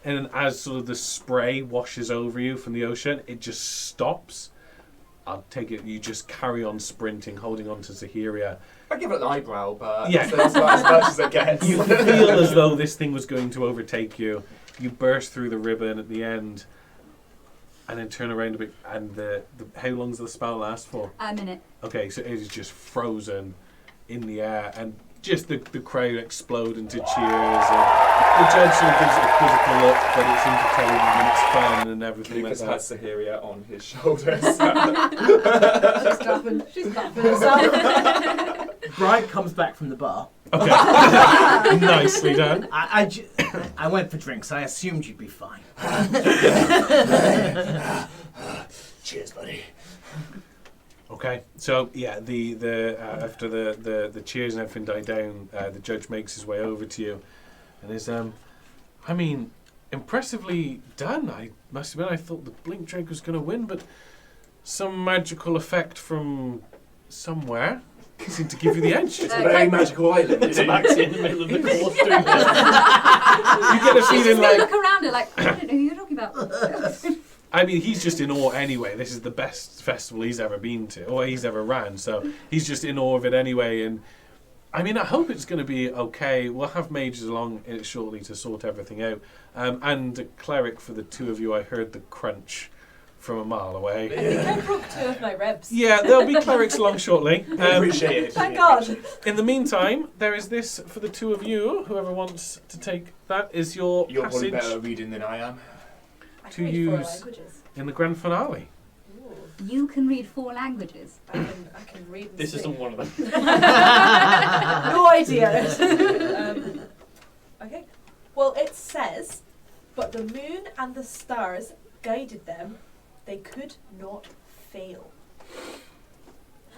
and then as sort of the spray washes over you from the ocean, it just stops. I'll take it. You just carry on sprinting, holding on to Xeheria. I give it an eyebrow, but Yeah. that's about as much as it gets. You feel as though this thing was going to overtake you. You burst through the ribbon at the end, and then turn around a bit. And how long does the spell last for? A minute. Okay, so it is just frozen in the air, and just the crowd explode into cheers. And the judge sort of gives it a quizzical look, but it's entertaining and it's fun and everything like Lukas that. has Xeheria on his shoulders. She's clapping herself. Bright comes back from the bar. Okay, nicely done. I went for drinks. I assumed you'd be fine. Cheers, buddy. Okay, so yeah, the after the cheers and everything die down, the judge makes his way over to you, and is I mean, impressively done. I must admit, I thought the blink drake was going to win, but some magical effect from somewhere seemed to give you the edge. It's a very magical island. It's Maxie in the middle of the course doing You get a She's feeling just gonna like, look around her like, I don't know who you're talking about. I mean, he's just in awe anyway. This is the best festival he's ever been to, or he's ever ran, so he's just in awe of it anyway. And I mean, I hope it's going to be okay. We'll have mages along in it shortly to sort everything out. And a cleric for the two of you. I heard the crunch from a mile away. I think I broke 2 of my ribs. Yeah, there'll be clerics along shortly. Appreciate it. Thank God. In the meantime, there is this for the two of you. Whoever wants to take that is your You're probably passage better at reading than I am. I To can read 4 use- languages. in the grand finale. Ooh, You can read 4 languages. I can read and This speak. isn't one of them. No idea. Okay. Well, it says, but the moon and the stars guided them. They could not fail.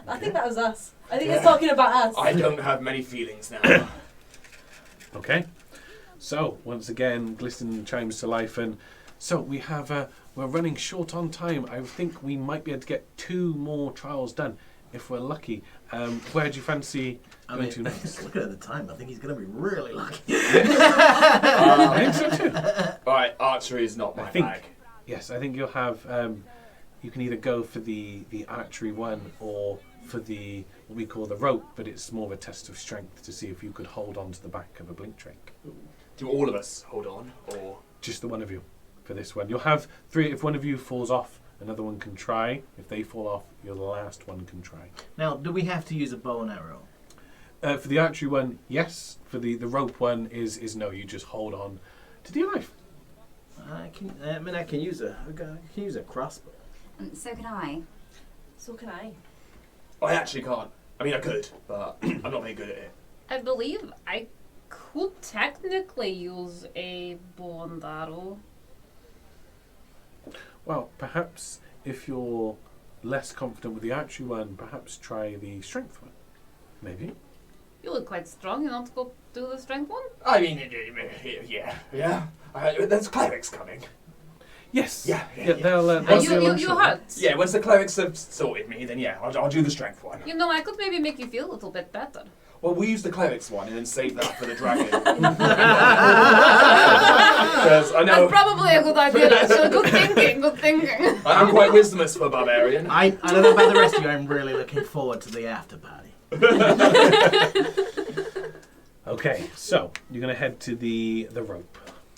I think that was us. I think it's talking about us. I don't have many feelings now. Okay. So, once again, Glisten chimes to life, and so we have, we're running short on time. I think we might be able to get 2 more trials done, if we're lucky. Where do you fancy going to next? Looking at the time, I think he's going to be really lucky. I think so too. Alright, archery is not my I think- bag. Yes, I think you'll have, you can either go for the archery one, or for the, what we call the rope, but it's more of a test of strength to see if you could hold on to the back of a blink drake. Do all of us hold on, or Just the one of you for this one. You'll have 3. If one of you falls off, another one can try. If they fall off, you're the last one can try. Now, do we have to use a bow and arrow? For the archery one, yes. For the rope one is no. You just hold on to your life. I can use a crossbow. And so can I. So can I. I actually can't. I mean, I could, but I'm not very good at it. I believe I could technically use a bow and arrow. Well, perhaps if you're less confident with the archery one, perhaps try the strength one. Maybe. You look quite strong. You want to go do the strength one? I mean, yeah. There's clerics coming. Yes. Yeah. They'll. Are you hurt? Yeah, once the clerics have sorted me, then yeah, I'll do the strength one. You know, I could maybe make you feel a little bit better. Well, we use the clerics one and then save that for the dragon. Because I know That's probably a good idea, actually. Good thinking, good thinking. I'm quite wisdomous for a barbarian. I don't know about the rest of you. I'm really looking forward to the after party. Okay, so you're going to head to the rope.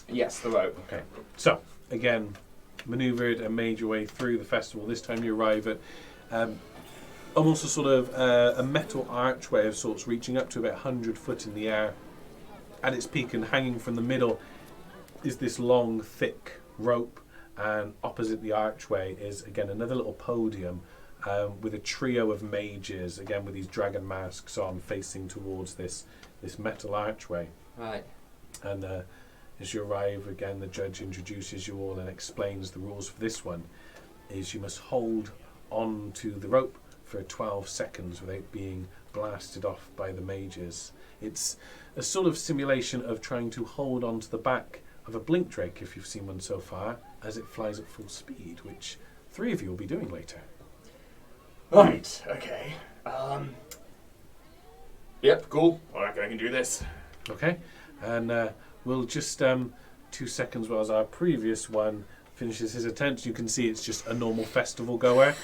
Yes, the rope. Okay, so again, manoeuvred and made your way through the festival. This time you arrive at almost a sort of a metal archway of sorts, reaching up to about 100 foot in the air. At its peak and hanging from the middle is this long, thick rope, and opposite the archway is again another little podium with a trio of mages, again with these dragon masks on, facing towards this metal archway. Right. And as you arrive, again, the judge introduces you all and explains the rules for this one. Is you must hold on to the rope for 12 seconds without being blasted off by the mages. It's a sort of simulation of trying to hold on to the back of a blink drake, if you've seen one so far, as it flies at full speed, which 3 of you will be doing later. Right, okay. Yep, cool. I reckon I can do this. Okay, and we'll just 2 seconds while our previous one finishes his attempt. You can see it's just a normal festival goer.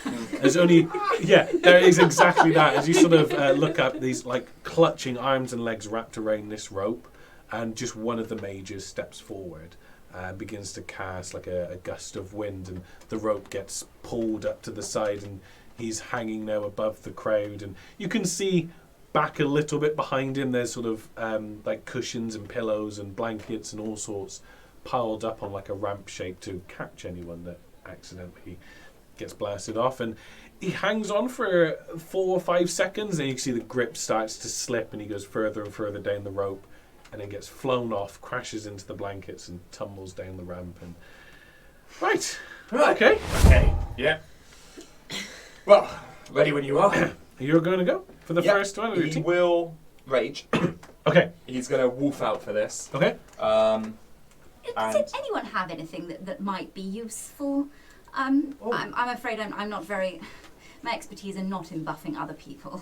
There's only, there is exactly that. As you sort of look up, these like clutching arms and legs wrapped around this rope, and just one of the mages steps forward and begins to cast like a gust of wind, and the rope gets pulled up to the side, and he's hanging now above the crowd, and you can see back a little bit behind him there's sort of like cushions and pillows and blankets and all sorts piled up on like a ramp shape to catch anyone that accidentally gets blasted off. And he hangs on for 4 or 5 seconds, and you can see the grip starts to slip, and he goes further and further down the rope, and then gets flown off, crashes into the blankets, and tumbles down the ramp. And right. Okay. Yeah. Well, ready when you are. You're going to go for the first one of your He team? will rage. Okay. He's going to wolf out for this. Okay. And Does anyone have anything that might be useful? I'm afraid I'm not very. My expertise are not in buffing other people.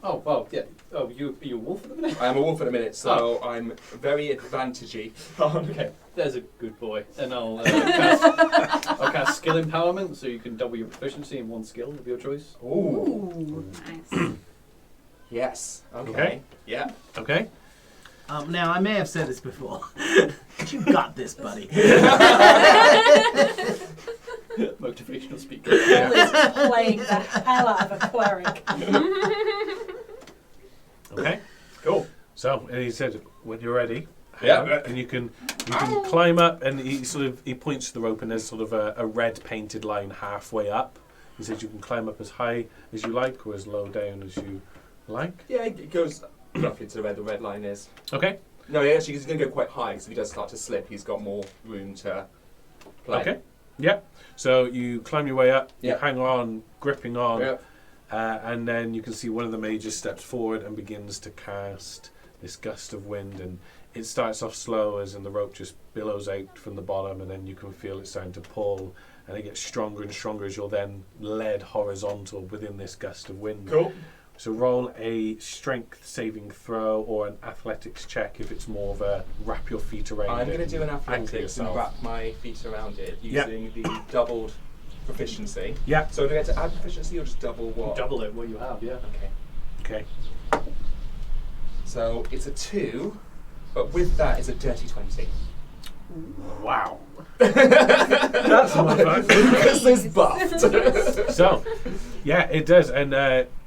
Oh, well, yeah. Oh, you're a wolf at the minute? I am a wolf at a minute, so I'm very advantagey. Okay, there's a good boy. And I'll cast skill empowerment, so you can double your proficiency in one skill of your choice. Ooh. Nice. Yes. Okay. Yeah. Okay. Now, I may have said this before, but you got this, buddy. Motivational speaker. Paul is playing the hell out of a cleric. Okay. Cool. So, and he said, when you're ready, Yeah. and you can climb up, and he points to the rope, and there's sort of a red painted line halfway up. He says you can climb up as high as you like, or as low down as you like. Yeah, it goes roughly to where the red line is. Okay. No, actually, he's going to go quite high, because if he does start to slip, he's got more room to play. Okay. Yep. So you climb your way up, you Yep. hang on, gripping on, Yep. and then you can see one of the mages steps forward and begins to cast this gust of wind, and it starts off slow as in the rope just billows out from the bottom, and then you can feel it starting to pull, and it gets stronger and stronger as you're then led horizontal within this gust of wind. Cool. So roll a strength saving throw or an athletics check if it's more of a wrap your feet around I'm it. going to do an and anchor athletics and yourself. wrap my feet around it Yeah. using the doubled proficiency. Yeah. So do I get to add proficiency or just double what? Double it what you have, yeah. Okay. Okay. So it's a 2, but with that is a dirty 20. Wow. That's not fun. Lucas is buffed. So, yeah, it does, and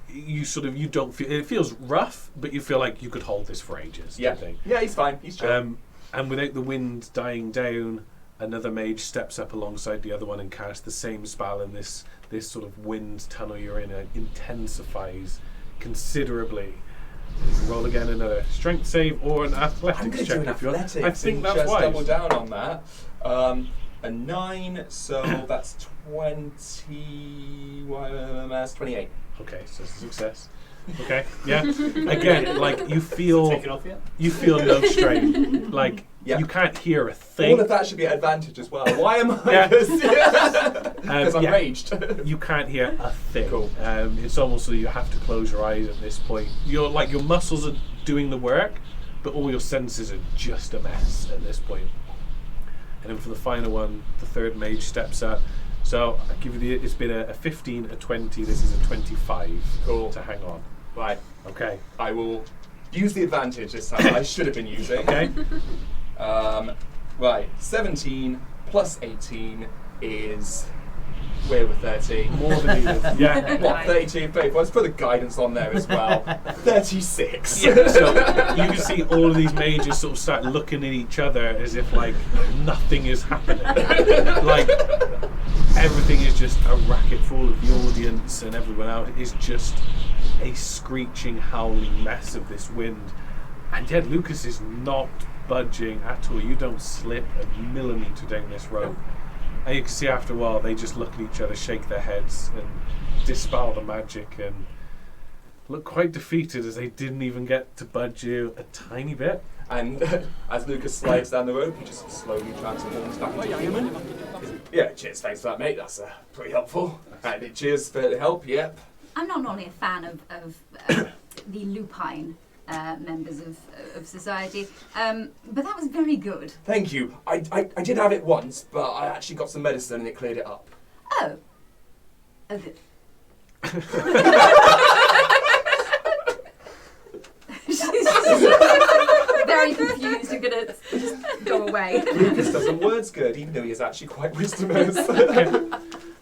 you don't feel it feels rough, but you feel like you could hold this for ages. Yeah. Don't think. Yeah, he's fine. He's chill. And without the wind dying down, another mage steps up alongside the other one and casts the same spell, and this sort of wind tunnel you're in intensifies considerably. Roll again another strength save or an I'm athletics going to check do an if you want. athletics I think and that's just wise. double down on that. A 9, so that's 20. That's 28. Okay, so it's a success. Okay, yeah. Again, like you feel Take it off yet? no strain. Like Yeah. you can't hear a thing. All of that should be an advantage as well. Why am I? Yeah. Because I'm yeah. raged. You can't hear a thing. Cool. It's almost so you have to close your eyes at this point. Your muscles are doing the work, but all your senses are just a mess at this point. And then for the final one, the third mage steps up. So I give you it's been a 15, a 20. This is a 25. Cool. To hang on. Right. Okay. I will use the advantage this time. I should have been using. Okay. Right. 17 plus 18 is way over 30. More than needed. Yeah. What, 32, 34? Let's put the guidance on there as well. 36. Yeah, so you can see all of these mages sort of start looking at each other as if like nothing is happening. Like everything is just a racket for all of the audience, and everyone else is just a screeching, howling mess of this wind. And yet Lucas is not budging at all. You don't slip a millimetre down this rope. And you can see after a while they just look at each other, shake their heads and dispel the magic and look quite defeated as they didn't even get to budge you a tiny bit. And as Lucas slides down the rope, he just slowly transforms back into a human. Yeah, cheers, thanks for that, mate. That's pretty helpful. And cheers for the help, yep. I'm not normally a fan of the lupine members of society. But that was very good. Thank you. I did have it once, but I actually got some medicine and it cleared it up. Oh. Oh, good. Very confused. You're gonna just go away. Lucas does some words good, even though he is actually quite wisdomous.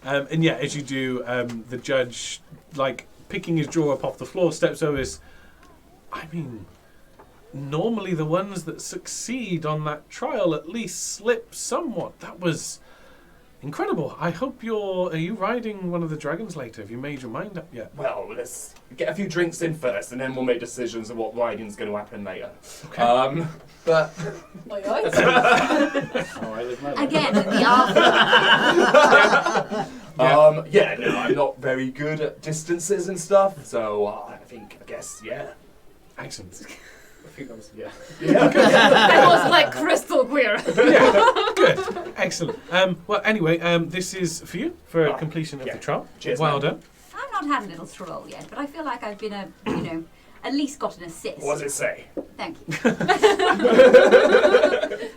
And yeah, as you do, the judge, like, picking his jaw up off the floor, steps over his... I mean, normally the ones that succeed on that trial at least slip somewhat. That was incredible. I hope are you riding one of the dragons later? Have you made your mind up yet? Well, let's get a few drinks in first, and then we'll make decisions of what riding's going to happen later. Okay. But... Oi, oi. Oh, I live my life. Again, the after. Yeah, no, I'm not very good at distances and stuff, so I guess, yeah. Excellent. I think that was, yeah. That was like crystal clear. Yeah, good. Excellent. Well, anyway, this is for you, for completion of the trial. Cheers, well man. done. I've not had a little stroll yet, but I feel like I've been at least got an assist. What does it say? Thank you.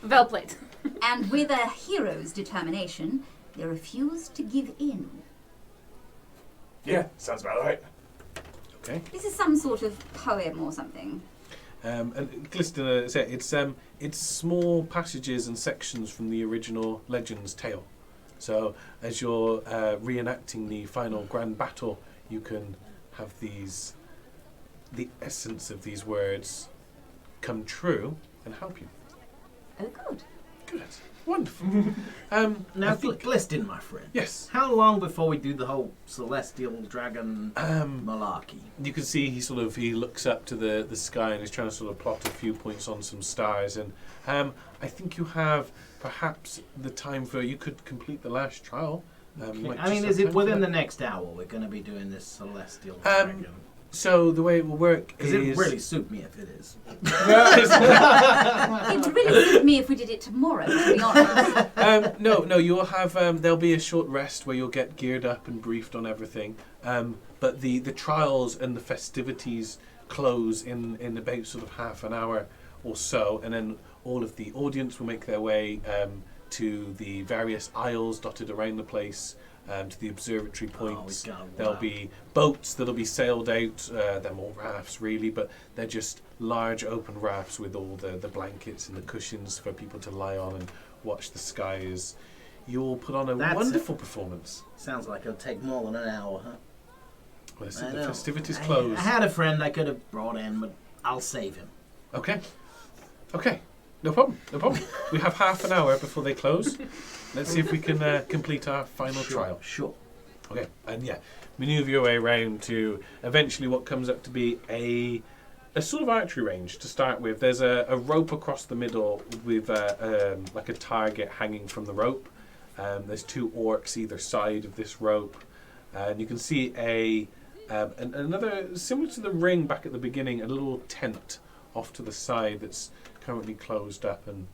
Well played. And with a hero's determination, they refuse to give in. Yeah, sounds about right. Okay. This is some sort of poem or something. And Gloucester said it's small passages and sections from the original Legends tale. So as you're reenacting the final grand battle, you can have the essence of these words come true and help you. Oh, good. Good. Wonderful. Now, I think- Gliston, my friend. Yes. How long before we do the whole celestial dragon malarkey? You can see he looks up to the sky and is trying to sort of plot a few points on some stars. And I think you have perhaps the time for you could complete the last trial. Okay. I mean, is it within the next hour we're going to be doing this celestial dragon? So the way it will work is... Because it really suit me if it is. It'd really suit me if we did it tomorrow, to be honest. No, you'll have... there'll be a short rest where you'll get geared up and briefed on everything. But the trials and the festivities close in about sort of half an hour or so, and then all of the audience will make their way to the various aisles dotted around the place, to the observatory points. There'll be boats that'll be sailed out. They're more rafts, really, but they're just large open rafts with all the blankets and the cushions for people to lie on and watch the skies. You'll put on a wonderful performance. Sounds like it'll take more than an hour, huh? Well, I the know. festivities I close. had a friend I could have brought in, but I'll save him. Okay. No problem. We have half an hour before they close. Let's see if we can complete our final trial. Sure. Okay, and yeah, manoeuvre your way around to eventually what comes up to be a sort of archery range to start with. There's a rope across the middle with like a target hanging from the rope. There's two orcs either side of this rope, and you can see another similar to the ring back at the beginning, a little tent off to the side that's currently closed up. And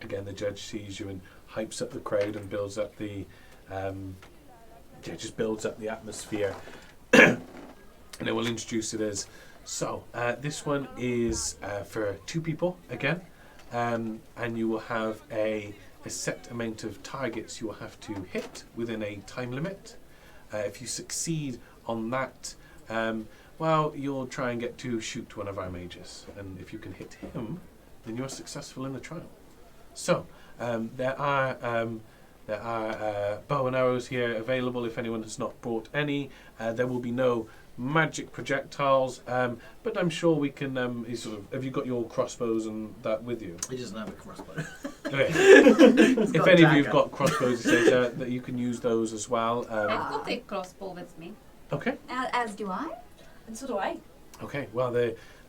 again, the judge sees you and hypes up the crowd and builds up the just builds up the atmosphere. And then we'll introduce it as this one is for two people again, and you will have a set amount of targets you will have to hit within a time limit. If you succeed on that, you'll try and get to shoot one of our mages, and if you can hit him, then you're successful in the trial. So there are bow and arrows here available if anyone has not brought any. There will be no magic projectiles, but I'm sure we can. Have you got your crossbows and that with you? He doesn't have a crossbow. Okay. If any of you've got crossbows, it says that you can use those as well. I've got a crossbow with me. Okay. As do I. And so do I. Okay. Well,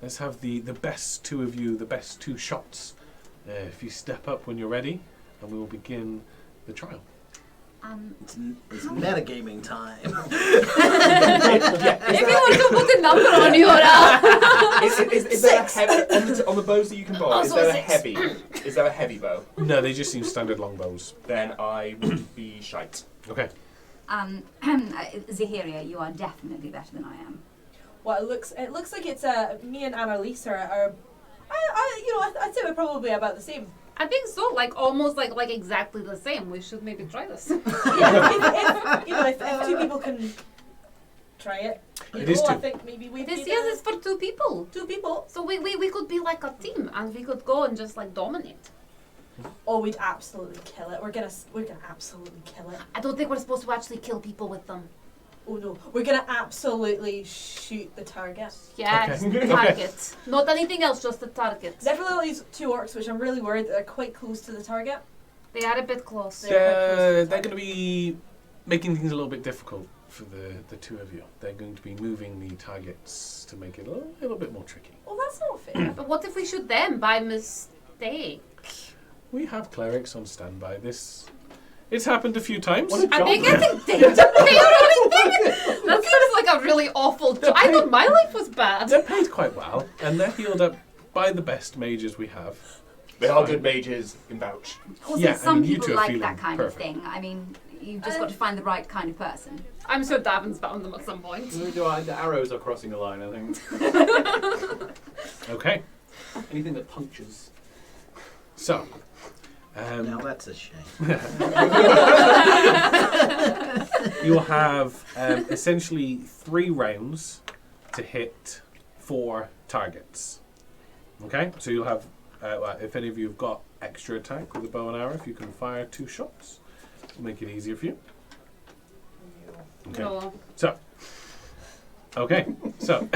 let's have the best two of you, the best two shots. If you step up when you're ready, and we will begin the trial. It's metagaming time. If you want to put a number on your Is there a heavy on the bows that you can buy? Is there a six. heavy? Is there a heavy bow? No, they just seem standard longbows. Then I would be shite. Okay. Xeheria, you are definitely better than I am. Well, it looks like it's me and Anneliesse are I'd say we're probably about the same. I think so. Like almost like exactly the same. We should maybe try this. If two people can try it. It is two. I think maybe we. This is for 2 people. 2 people. So we could be like a team, and we could go and just like dominate. Oh, we'd absolutely kill it. We're gonna absolutely kill it. I don't think we're supposed to actually kill people with them. Oh no, we're gonna absolutely shoot the target. Yeah, Okay. just the target. Not anything else, just the target. Definitely these 2 orcs, which I'm really worried that they're quite close to the target. They are a bit close. They're going to be making things a little bit difficult for the 2 of you. They're going to be moving the targets to make it a little bit more tricky. Well, that's not fair. But what if we shoot them by mistake? We have clerics on standby. It's happened a few times. What a Are they job. getting danger pay or anything? That seems like a really awful job. I thought my life was bad. They're paid quite well, and they're healed up by the best mages we have. They are good mages in vouch. Also, Yeah, some you two people are like feeling that kind perfect. of thing. I mean, you've just got to find the right kind of person. I'm sure Davin's found them at some point. The arrows are crossing the line, I think. Okay, Anything that punctures. so. Now that's a shame. You'll have essentially 3 rounds to hit 4 targets. Okay, so you'll have, if any of you have got extra attack with a bow and arrow, if you can fire 2 shots, it'll make it easier for you. Okay. No. So,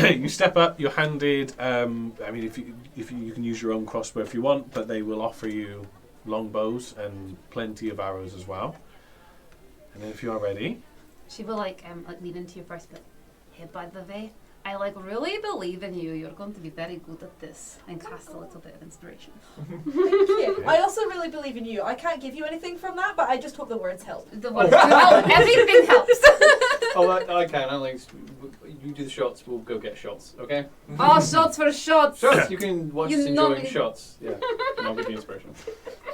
you step up. You're handed. I mean, if you can use your own crossbow if you want, but they will offer you longbows and plenty of arrows as well. And then if you are ready, She will like lean into you first, but hey, by the way, I really believe in you. You're going to be very good at this, and cast a little bit of inspiration. Yeah. I also really believe in you. I can't give you anything from that, but I just hope the words help. The words do help. Everything helps. I can. You do the shots. We'll go get shots. Okay. Oh, shots for shots. Shots. You can watch You us enjoying nominate- shots. Yeah. And I'll give you inspiration.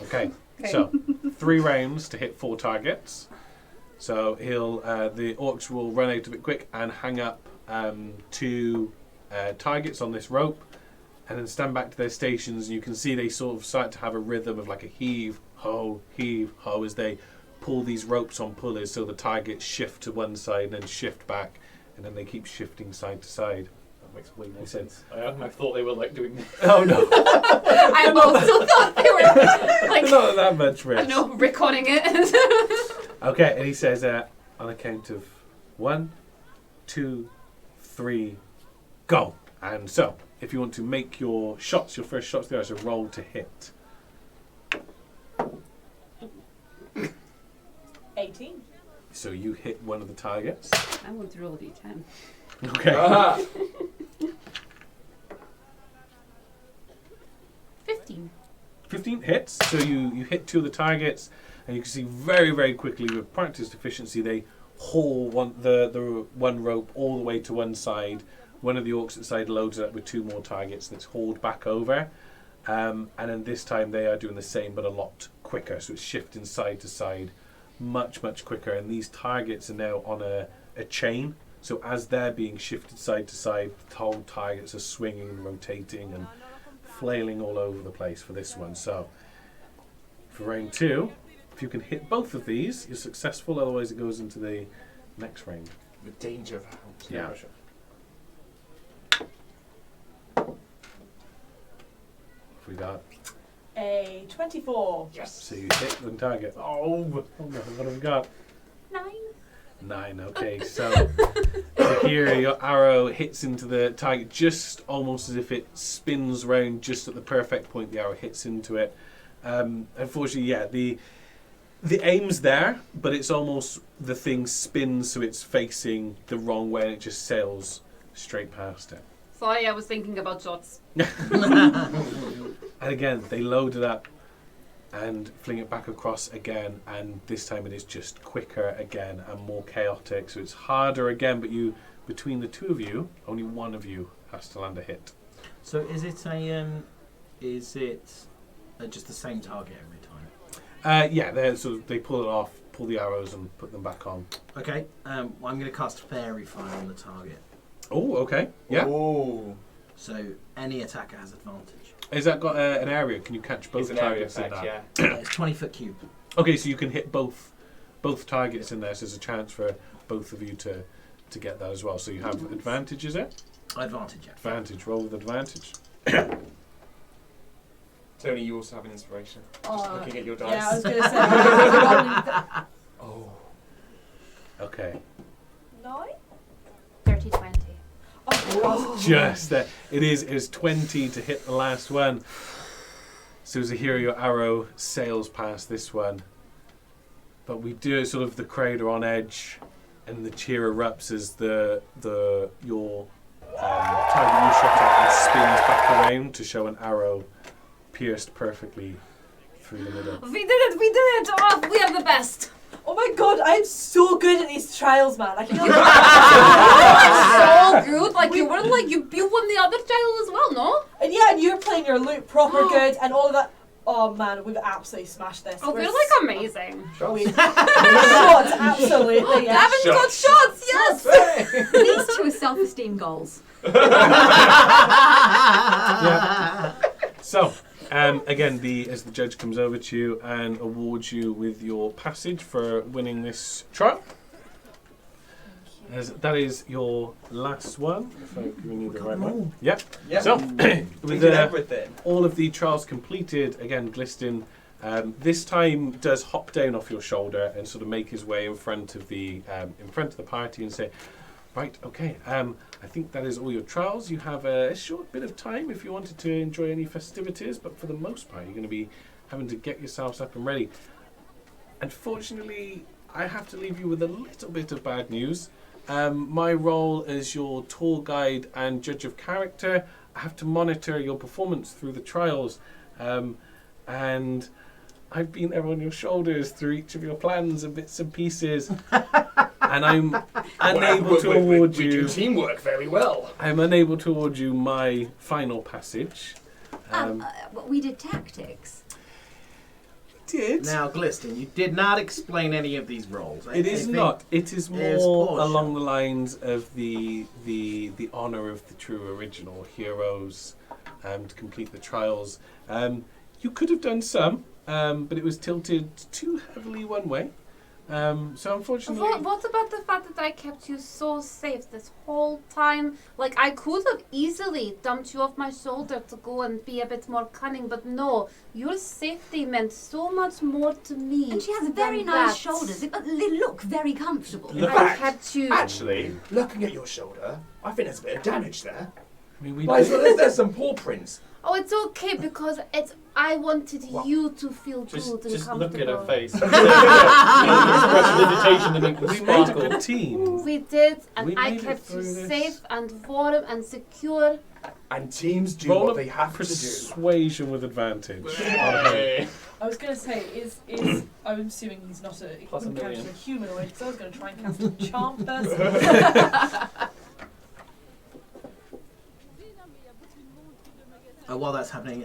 okay. Okay. So 3 rounds to hit 4 targets. So the orcs will run out of it quick and hang up 2 targets on this rope, and then stand back to their stations. And you can see they sort of start to have a rhythm of like a heave ho as they pull these ropes on pullers, so the targets shift to one side and then shift back, and then they keep shifting side to side. That makes way more sense. I thought they were like doing. Oh no! I also thought they were like, Not that much I risk. know, recording it. Okay, and he says on a count of 1, 2, 3, go. And so, if you want to make your shots, your first shots, there is a roll to hit. 18. So you hit one of the targets. I want to roll a d10. Okay. Ah, 15. 15 hits. So you hit 2 of the targets, and you can see very, very quickly with practiced efficiency, they haul the one rope all the way to one side. One of the orcs at the side loads it up with 2 more targets, and it's hauled back over. And then this time they are doing the same, but a lot quicker. So it's shifting side to side, much, much quicker. And these targets are now on a chain. So as they're being shifted side to side, the whole targets are swinging and rotating and flailing all over the place for this one. So for round 2, if you can hit both of these, you're successful. Otherwise, it goes into the next round. the danger of Yeah. We got A 24. Yes. so you hit the target. Oh no! What have we got? 9. 9. Okay, so here your arrow hits into the target just almost as if it spins round just at the perfect point. The arrow hits into it. Unfortunately, yeah, the aim's there, but it's almost the thing spins so it's facing the wrong way and it just sails straight past it. Sorry, I was thinking about shots. And again, they load it up and fling it back across again, and this time it is just quicker again and more chaotic, so it's harder again, but between the 2 of you, only one of you has to land a hit. So is it just the same target every time? Yeah, they pull it off, pull the arrows and put them back on. Okay, I'm going to cast Fairy Fire on the target. Oh, okay. Yeah. Oh. So any attacker has advantage. Has that got an area? Can you catch both It's an area targets in effect, that? yeah. It's 20-foot cube. Okay, so you can hit both targets in there, so there's a chance for both of you to get that as well. So you have advantage, is it? Advantage, yeah. Advantage. Roll with advantage. Tony, you also have an inspiration. Just looking at your dice. Yeah, I was going to say. Oh. Okay. 9? 30-20. Oh, Just that. It is 20 to hit the last one. So Xeheria, your arrow sails past this one. But we do sort of the crowd are on edge, and the cheer erupts as your target you shot at spins back around to show an arrow pierced perfectly through the middle. We did it! Oh, we are the best! oh my god, I'm so good at these trials, man. I can So good! Like you won the other trial as well, no? And yeah, and you're playing your loot proper good and all of that. Oh man, we've absolutely smashed this. Oh, we're like amazing. Shots, absolutely. Yeah. Daven's got shots, yes! These two are self-esteem goals. Yeah. So, again, as the judge comes over to you and awards you with your passage for winning this trial. As that is your last one. If I'm giving you the right one. Yep. Yeah. So, we with did everything. all of the trials completed, again, Gliston this time does hop down off your shoulder and sort of make his way in front of the party and say, right, okay, I think that is all your trials. You have a short bit of time if you wanted to enjoy any festivities, but for the most part, you're going to be having to get yourselves up and ready. Unfortunately, I have to leave you with a little bit of bad news. My role as your tour guide and judge of character, I have to monitor your performance through the trials. And I've been there on your shoulders through each of your plans and bits and pieces. And I'm unable to award you... We do teamwork very well. I'm unable to award you my final passage. We did tactics. Did? Now, Gliston, you did not explain any of these roles. It is not. It is more along the lines of the honour of the true original heroes to complete the trials. You could have done some, but it was tilted too heavily one way. So unfortunately... What about the fact that I kept you so safe this whole time? Like, I could have easily dumped you off my shoulder to go and be a bit more cunning, but no, your safety meant so much more to me. And she has very than nice that. shoulders. They look very comfortable. I kept you... Actually, looking at your shoulder, I think there's a bit of damage there. I mean, There's some paw prints. Oh, it's okay because I wanted you to feel good and Just comfortable. look at her face. Prestidigitation to make the we made a sparkle. good team. We did, and We I made it kept you through this. safe and warm and secure. And teams do Roll what a they have to do. persuasion with advantage. Hey. I was going to say, is I'm assuming he's not he Plus a couldn't count as million. a humanoid, because I was going to try and cast a charm person. While that's happening,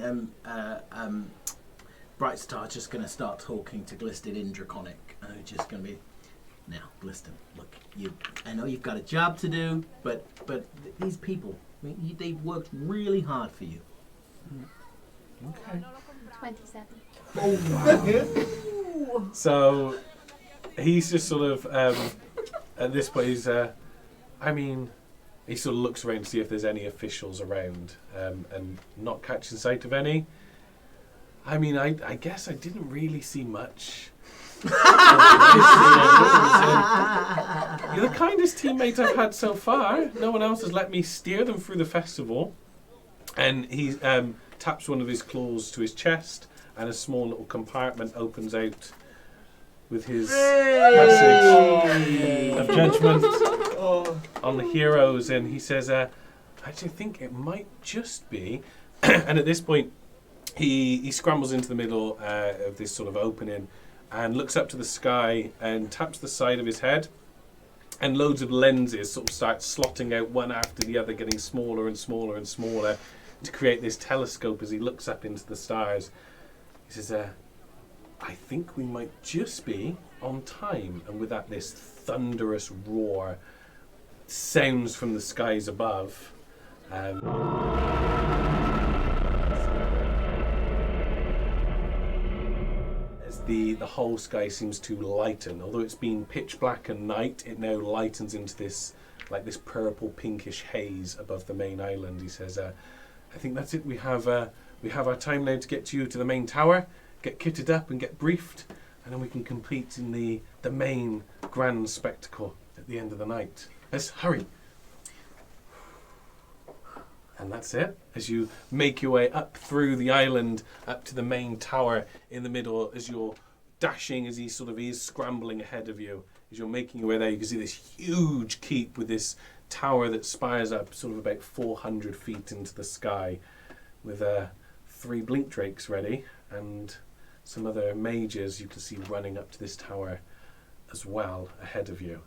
Bright Star's just going to start talking to Gliston in Draconic. And it's just going to be, now, Gliston, look, I know you've got a job to do, but these people, I mean, they've worked really hard for you. Okay. 27. So he's just sort of at this point he's he sort of looks around to see if there's any officials around and not catching sight of any. I mean, I guess I didn't really see much. You're the kindest teammate I've had so far. No one else has let me steer them through the festival. And he taps one of his claws to his chest, and a small little compartment opens out with his passage of judgment on the heroes. And he says, I actually think it might just be... and at this point, he scrambles into the middle of this sort of opening and looks up to the sky and taps the side of his head, and loads of lenses sort of start slotting out one after the other, getting smaller and smaller and smaller to create this telescope as he looks up into the stars. He says, I think we might just be on time. And with that, this thunderous roar sounds from the skies above. As the whole sky seems to lighten, although it's been pitch black and night, it now lightens into this purple pinkish haze above the main island. He says, "I think that's it. We have our time now to get to the main tower, get kitted up and get briefed, and then we can complete in the main grand spectacle at the end of the night. Let's hurry." And that's it. As you make your way up through the island, up to the main tower in the middle, as you're dashing, as he sort of is scrambling ahead of you, as you're making your way there, you can see this huge keep with this tower that spires up sort of about 400 feet into the sky, with 3 blink drakes ready, and some other mages you can see running up to this tower as well ahead of you.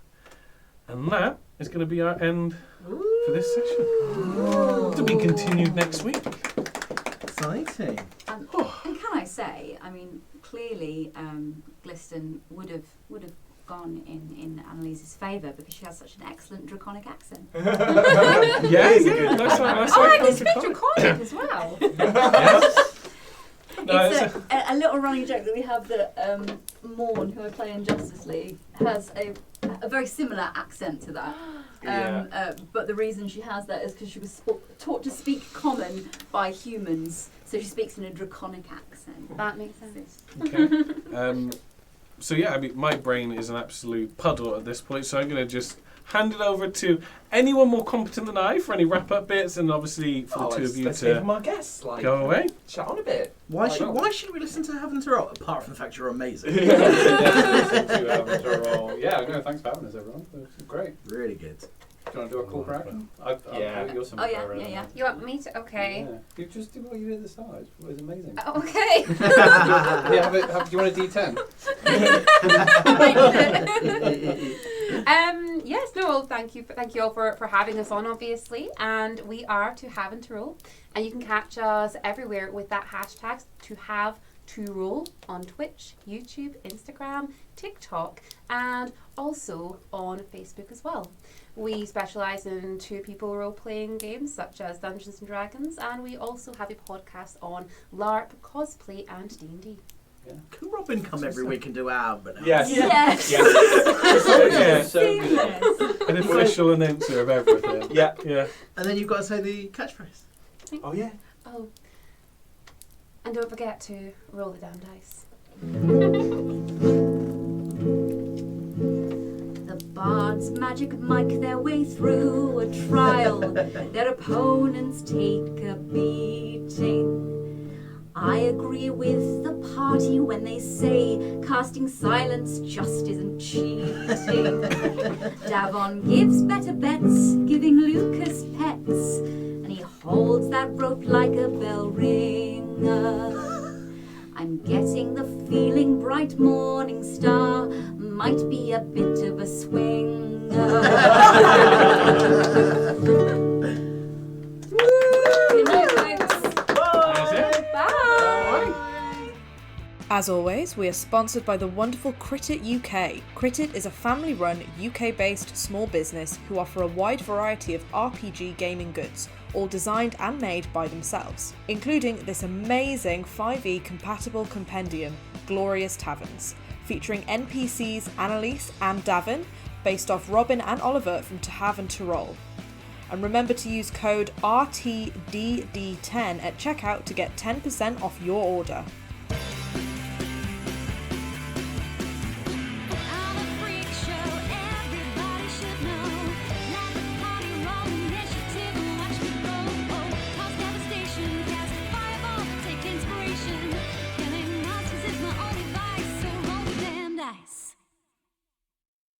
And that is going to be our end for this session. To be continued next week. Exciting. And can I say, I mean, clearly Gliston would have gone in Anneliese's favour because she has such an excellent draconic accent. Yeah, that's Oh, it's a bit draconic as well. It's a little running joke that we have that Morn, who I play in Justice League, has a very similar accent to that. But the reason she has that is because she was taught to speak common by humans, so she speaks in a draconic accent. That makes sense. Okay. So yeah, I mean, my brain is an absolute puddle at this point, so I'm going to just hand it over to anyone more competent than I for any wrap-up bits, and obviously for the two of you let's hear to from our guests. go away. Chat on a bit. Why should we listen to Haven to Roll? Apart from the fact you're amazing. Yeah, no, thanks for having us, everyone. It was great. Really good. Do you want to do a call for action? Yeah. Yeah. You want me to? Okay. Yeah. You just did what you did at the start. It was amazing. Okay. Do you want a D10? Yes, no, well, thank you all for having us on, obviously. And we are To Have and To Roll. And you can catch us everywhere with that hashtag, To Have To Roll, on Twitch, YouTube, Instagram, TikTok, and also on Facebook as well. We specialise in 2-people role-playing games such as Dungeons & Dragons, and we also have a podcast on LARP, cosplay, and D&D. Yeah. Can Robin come every week and do our banana? Yes. So good. An official announcer of everything. Yeah. And then you've got to say the catchphrase. Oh yeah. Oh, and don't forget to roll the damn dice. The bards magic mic their way through a trial. Their opponents take a beating. I agree with the party when they say casting silence just isn't cheating. Davon gives better bets, giving Lukas pets, and he holds that rope like a bell ringer. I'm getting the feeling bright morning star might be a bit of a swinger. Good night, folks. As always, we are sponsored by the wonderful Critit UK. Critit is a family-run, UK-based small business who offer a wide variety of RPG gaming goods, all designed and made by themselves, including this amazing 5e compatible compendium, Glorious Taverns, featuring NPCs Anneliesse and Daven, based off Robyn and Oliver from To Have and To Roll. And remember to use code RTDD10 at checkout to get 10% off your order.